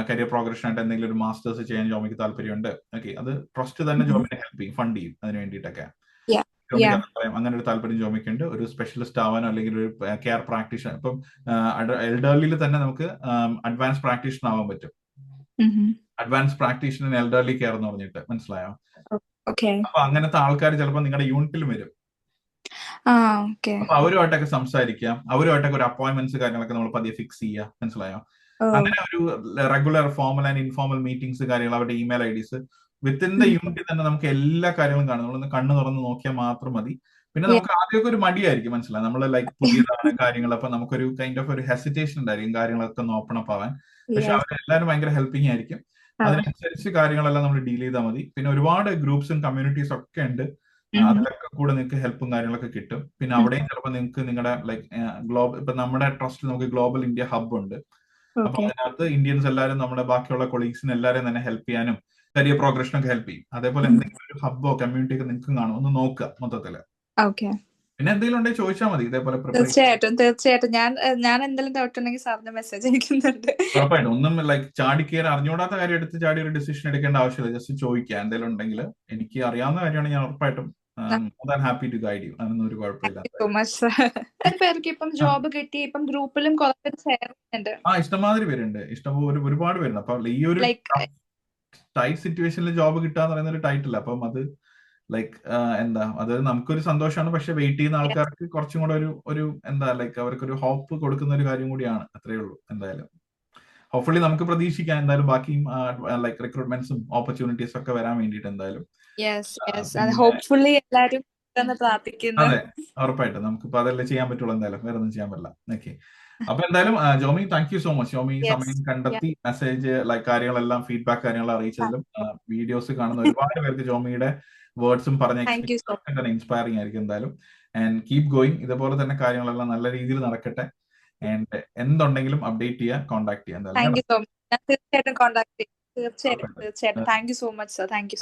കരിയർ പ്രോഗ്രഷൻ ആയിട്ട് എന്തെങ്കിലും ഒരു മാസ്റ്റേഴ്സ് ചെയ്യാൻ ജോമിക്ക് താല്പര്യമുണ്ട്. ഓക്കെ, അത് ട്രസ്റ്റ് തന്നെ ജോമിനെ ഹെൽപ്പ് ചെയ്യും, ഫണ്ട് ചെയ്യും അതിന് വേണ്ടിയിട്ടൊക്കെ. Yeah. ജോമിക്ക് അത് പറയാം, അങ്ങനെ ഒരു താല്പര്യം ജോമിക്കുണ്ട്. ഒരു സ്പെഷ്യലിസ്റ്റ് ആവാനോ അല്ലെങ്കിൽ ഒരു കെയർ പ്രാക്ടീഷണർ, ഇപ്പം എൽഡർലിയിൽ തന്നെ നമുക്ക് അഡ്വാൻസ് പ്രാക്ടീഷണർ ആവാൻ പറ്റും. അഡ്വാൻസ് പ്രാക്ടീഷണർ എൽഡർലി കെയർ എന്ന് പറഞ്ഞിട്ട്, മനസ്സിലായോ? അപ്പൊ അങ്ങനത്തെ ആൾക്കാർ ചിലപ്പോൾ നിങ്ങളുടെ യൂണിറ്റിൽ വരും. അപ്പൊ അവരുമായിട്ടൊക്കെ സംസാരിക്കാം, അവരുമായിട്ടൊക്കെ ഒരു അപ്പോയിന്റ്മെന്റ്സ് കാര്യങ്ങളൊക്കെ നമ്മൾ പതിയെ ഫിക്സ് ചെയ്യുക, മനസ്സിലായോ? അങ്ങനെ ഒരു regular formal and informal meetings കാര്യങ്ങൾ, അവരുടെ ഇമെയിൽ ഐഡീസ് വിത്തിൻ ദ യൂണിറ്റിൽ തന്നെ നമുക്ക് എല്ലാ കാര്യങ്ങളും കാണും. നമ്മളൊന്ന് കണ്ണ് തുറന്ന് നോക്കിയാൽ മാത്രം മതി. പിന്നെ നമുക്ക് ആദ്യമൊക്കെ ഒരു മടിയായിരിക്കും, മനസ്സിലായി, നമ്മൾ ലൈക്ക് പുതിയതാണ് കാര്യങ്ങൾ, അപ്പൊ നമുക്കൊരു കൈൻഡ് ഓഫ് ഒരു ഹെസിറ്റേഷൻ ഉണ്ടായിരിക്കും കാര്യങ്ങളൊക്കെ ഒന്ന് ഓപ്പൺ അപ്പ് ആവാൻ. പക്ഷെ അവരെല്ലാവരും ഭയങ്കര ഹെൽപ്പിംഗ് ആയിരിക്കും. അതിനനുസരിച്ച് കാര്യങ്ങളെല്ലാം നമ്മൾ ഡീൽ ചെയ്താൽ മതി. പിന്നെ ഒരുപാട് ഗ്രൂപ്പ്സും കമ്മ്യൂണിറ്റീസ് ഒക്കെ ഉണ്ട്, അതിലൊക്കെ കൂടെ നിങ്ങൾക്ക് ഹെൽപ്പും കാര്യങ്ങളൊക്കെ കിട്ടും. പിന്നെ അവിടെയും ചിലപ്പോൾ നിങ്ങൾക്ക് നിങ്ങളുടെ ലൈക്ക് ഇപ്പൊ നമ്മുടെ ട്രസ്റ്റിൽ നമുക്ക് ഗ്ലോബൽ ഇന്ത്യ ഹബ് ഉണ്ട്. അപ്പൊ അതിനകത്ത് ഇന്ത്യൻസ് എല്ലാവരും നമ്മുടെ ബാക്കിയുള്ള കൊളീഗ്സിന് എല്ലാവരും തന്നെ ഹെൽപ്പ് ചെയ്യാനും കരിയർ പ്രോഗ്രഷനൊക്കെ ഹെൽപ്പ് ചെയ്യും. അതേപോലെ എന്തെങ്കിലും ഒരു ഹബ്ബോ കമ്മ്യൂണിറ്റി ഒക്കെ നിങ്ങൾക്ക് കാണും, ഒന്ന് നോക്കുക മൊത്തത്തില്. പിന്നെ എന്തെങ്കിലും ഉണ്ടെങ്കിൽ ചോദിച്ചാൽ മതി. ഇതേപോലെ തീർച്ചയായിട്ടും ഞാൻ എന്തെങ്കിലും ഡൗട്ട് ഉണ്ടെങ്കിൽ സാറിന് മെസ്സേജ് അയക്കുന്നുണ്ട്. ഉറപ്പായിട്ടും ഒന്നും ലൈക്ക് ചാടി കയറി അറിഞ്ഞുകൂടാത്ത കാര്യം എടുത്ത് ചാടി ഒരു ഡിസിഷൻ എടുക്കേണ്ട ആവശ്യമില്ല. ജസ്റ്റ് ചോദിക്കുക എന്തെങ്കിലും ഉണ്ടെങ്കിൽ. എനിക്ക് അറിയാവുന്ന കാര്യമാണ്, ഞാൻ ഉറപ്പായിട്ടും ഹാപ്പി ടു ഗൈഡ് യു. അതൊന്നും ഒരു കുഴപ്പമില്ല. പേർക്ക് ഇപ്പം ജോബ് കിട്ടി, ഇപ്പം ഗ്രൂപ്പിലും ചേരുന്നുണ്ട്. ഇഷ്ടംമാതിരി പേരുണ്ട്, ഒരുപാട് പേരുണ്ട്. അപ്പൊ ഈ ഒരു ടൈറ്റ് സിറ്റുവേഷനിൽ ജോബ് കിട്ടുക എന്ന് പറയുന്ന ഒരു ടൈറ്റിൽ, അപ്പം അത് ലൈക്ക് എന്താ, അത് നമുക്കൊരു സന്തോഷമാണ്. പക്ഷെ വെയിറ്റ് ചെയ്യുന്ന ആൾക്കാർക്ക് കുറച്ചും കൂടെ ഒരു എന്താ ലൈക്ക് അവർക്കൊരു ഹോപ്പ് കൊടുക്കുന്ന ഒരു കാര്യം കൂടിയാണ്. അത്രേ ഉള്ളൂ. എന്തായാലും ഹോപ്പ്ഫുള്ളി നമുക്ക് പ്രതീക്ഷിക്കാം എന്തായാലും ബാക്കിയും ലൈക്ക് റിക്രൂട്ട്മെന്റ്സും ഓപ്പർച്യൂണിറ്റീസ് ഒക്കെ വരാൻ വേണ്ടിയിട്ട് എന്തായാലും. അതെ, ഉറപ്പായിട്ടും നമുക്കിപ്പോ അതല്ലേ ചെയ്യാൻ പറ്റുള്ളൂ. എന്തായാലും വേറെ ഒന്നും ചെയ്യാൻ പറ്റില്ല. ഓക്കെ, അപ്പൊ എന്തായാലും Jomi, thank you so much. Jomi സമയം കണ്ടെത്തി മെസ്സേജ് ലൈക്ക് കാര്യങ്ങളെല്ലാം ഫീഡ്ബാക്ക് കാര്യങ്ങൾ അറിയിച്ചതിലും വീഡിയോസ് കാണുന്ന ഒരുപാട് പേർക്ക് ജോമിയുടെ വേർഡ്സും പറഞ്ഞ എക്സ്പീരിയൻസ് തന്നെ ഇൻസ്പയറിംഗ് ആയിരിക്കും എന്തായാലും. And keep going. ഇതുപോലെ തന്നെ കാര്യങ്ങളെല്ലാം നല്ല രീതിയിൽ നടക്കട്ടെ. ആൻഡ് എന്തുണ്ടെങ്കിലും അപ്ഡേറ്റ് ചെയ്യാൻ കോൺടാക്ട് ചെയ്യാം. തീർച്ചയായിട്ടും കോൺടാക്ട് ചെയ്യാം. തീർച്ചയായിട്ടും. Thank you so much sir. Thank you.